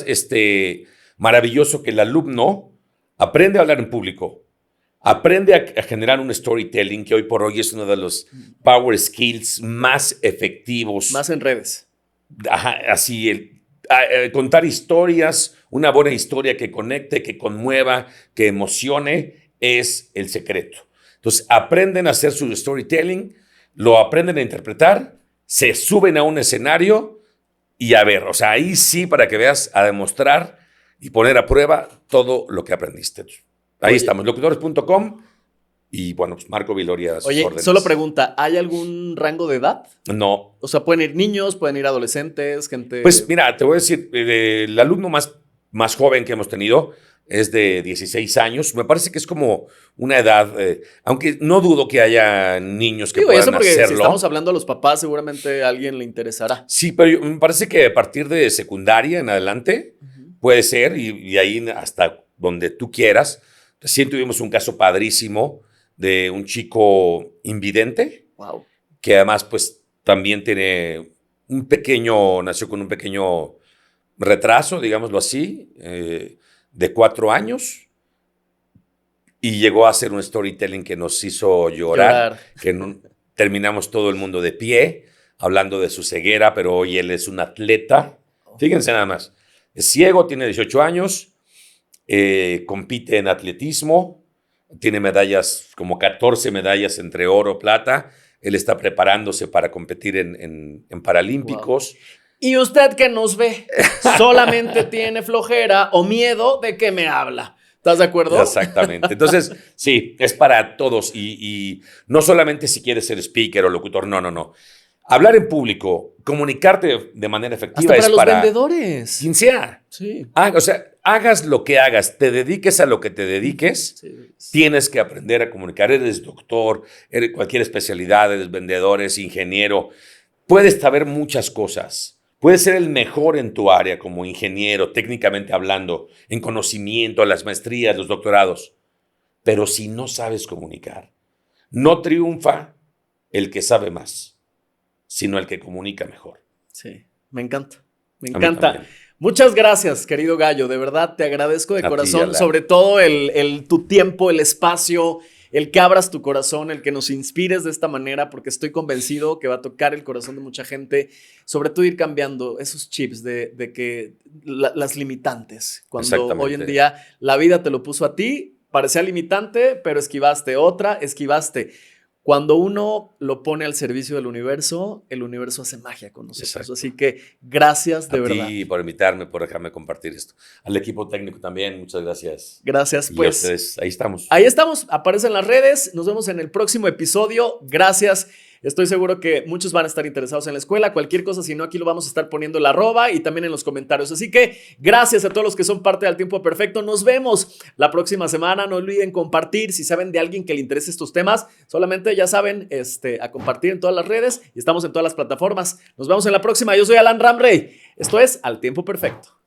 maravilloso que el alumno aprende a hablar en público, aprende a generar un storytelling, que hoy por hoy es uno de los power skills más efectivos. Más en redes. Ajá, así, contar historias, una buena historia que conecte, que conmueva, que emocione, es el secreto. Entonces, aprenden a hacer su storytelling, lo aprenden a interpretar, se suben a un escenario y a ver, o sea, ahí sí, para que veas, a demostrar y poner a prueba todo lo que aprendiste. Ahí estamos, locutores.com y bueno, pues Marco Viloria. Oye, órdenes. solo pregunta, ¿hay algún rango de edad? No. O sea, ¿pueden ir niños, pueden ir adolescentes, gente? Pues mira, te voy a decir, el alumno más joven que hemos tenido es de 16 años. Me parece que es como una edad, aunque no dudo que haya niños que puedan porque hacerlo. Si estamos hablando a los papás, seguramente a alguien le interesará. Sí, pero me parece que a partir de secundaria en adelante puede ser y ahí hasta donde tú quieras. Recién tuvimos un caso padrísimo de un chico invidente. Wow. Que además pues también nació con un pequeño retraso, digámoslo así, de 4 años y llegó a hacer un storytelling que nos hizo llorar. Que terminamos todo el mundo de pie hablando de su ceguera, pero hoy él es un atleta. Fíjense nada más, es ciego, tiene 18 años, compite en atletismo, tiene medallas, como 14 medallas entre oro, plata. Él está preparándose para competir en Paralímpicos. Wow. Y usted que nos ve, solamente tiene flojera o miedo de que me habla. ¿Estás de acuerdo? Exactamente. Entonces, sí, es para todos. Y no solamente si quieres ser speaker o locutor, no. Hablar en público, comunicarte de manera efectiva hasta para los vendedores. Quien sea. Sí. O sea, hagas lo que hagas, te dediques a lo que te dediques, tienes que aprender a comunicar. Eres doctor, eres cualquier especialidad, eres vendedor, eres ingeniero. Puedes saber muchas cosas. Puedes ser el mejor en tu área como ingeniero, técnicamente hablando, en conocimiento, las maestrías, los doctorados. Pero si no sabes comunicar, no triunfa el que sabe más, sino el que comunica mejor. Sí, me encanta. Me encanta. Muchas gracias, querido Gallo. De verdad, te agradezco de corazón. Sobre todo tu tiempo, el espacio, el que abras tu corazón, el que nos inspires de esta manera, porque estoy convencido que va a tocar el corazón de mucha gente. Sobre todo ir cambiando esos chips de que las limitantes. Cuando hoy en día la vida te lo puso a ti, parecía limitante, pero esquivaste Cuando uno lo pone al servicio del universo, el universo hace magia con nosotros. Exacto. Así que gracias de verdad. A ti por invitarme, por dejarme compartir esto. Al equipo técnico también, muchas gracias. Gracias, pues. Y a ustedes, ahí estamos. Ahí estamos, aparece en las redes. Nos vemos en el próximo episodio. Gracias. Estoy seguro que muchos van a estar interesados en la escuela. Cualquier cosa, si no, aquí lo vamos a estar poniendo el @ y también en los comentarios. Así que gracias a todos los que son parte del Tiempo Perfecto. Nos vemos la próxima semana. No olviden compartir. Si saben de alguien que le interese estos temas, solamente ya saben, a compartir en todas las redes y estamos en todas las plataformas. Nos vemos en la próxima. Yo soy Alan Ramrey. Esto es Al Tiempo Perfecto.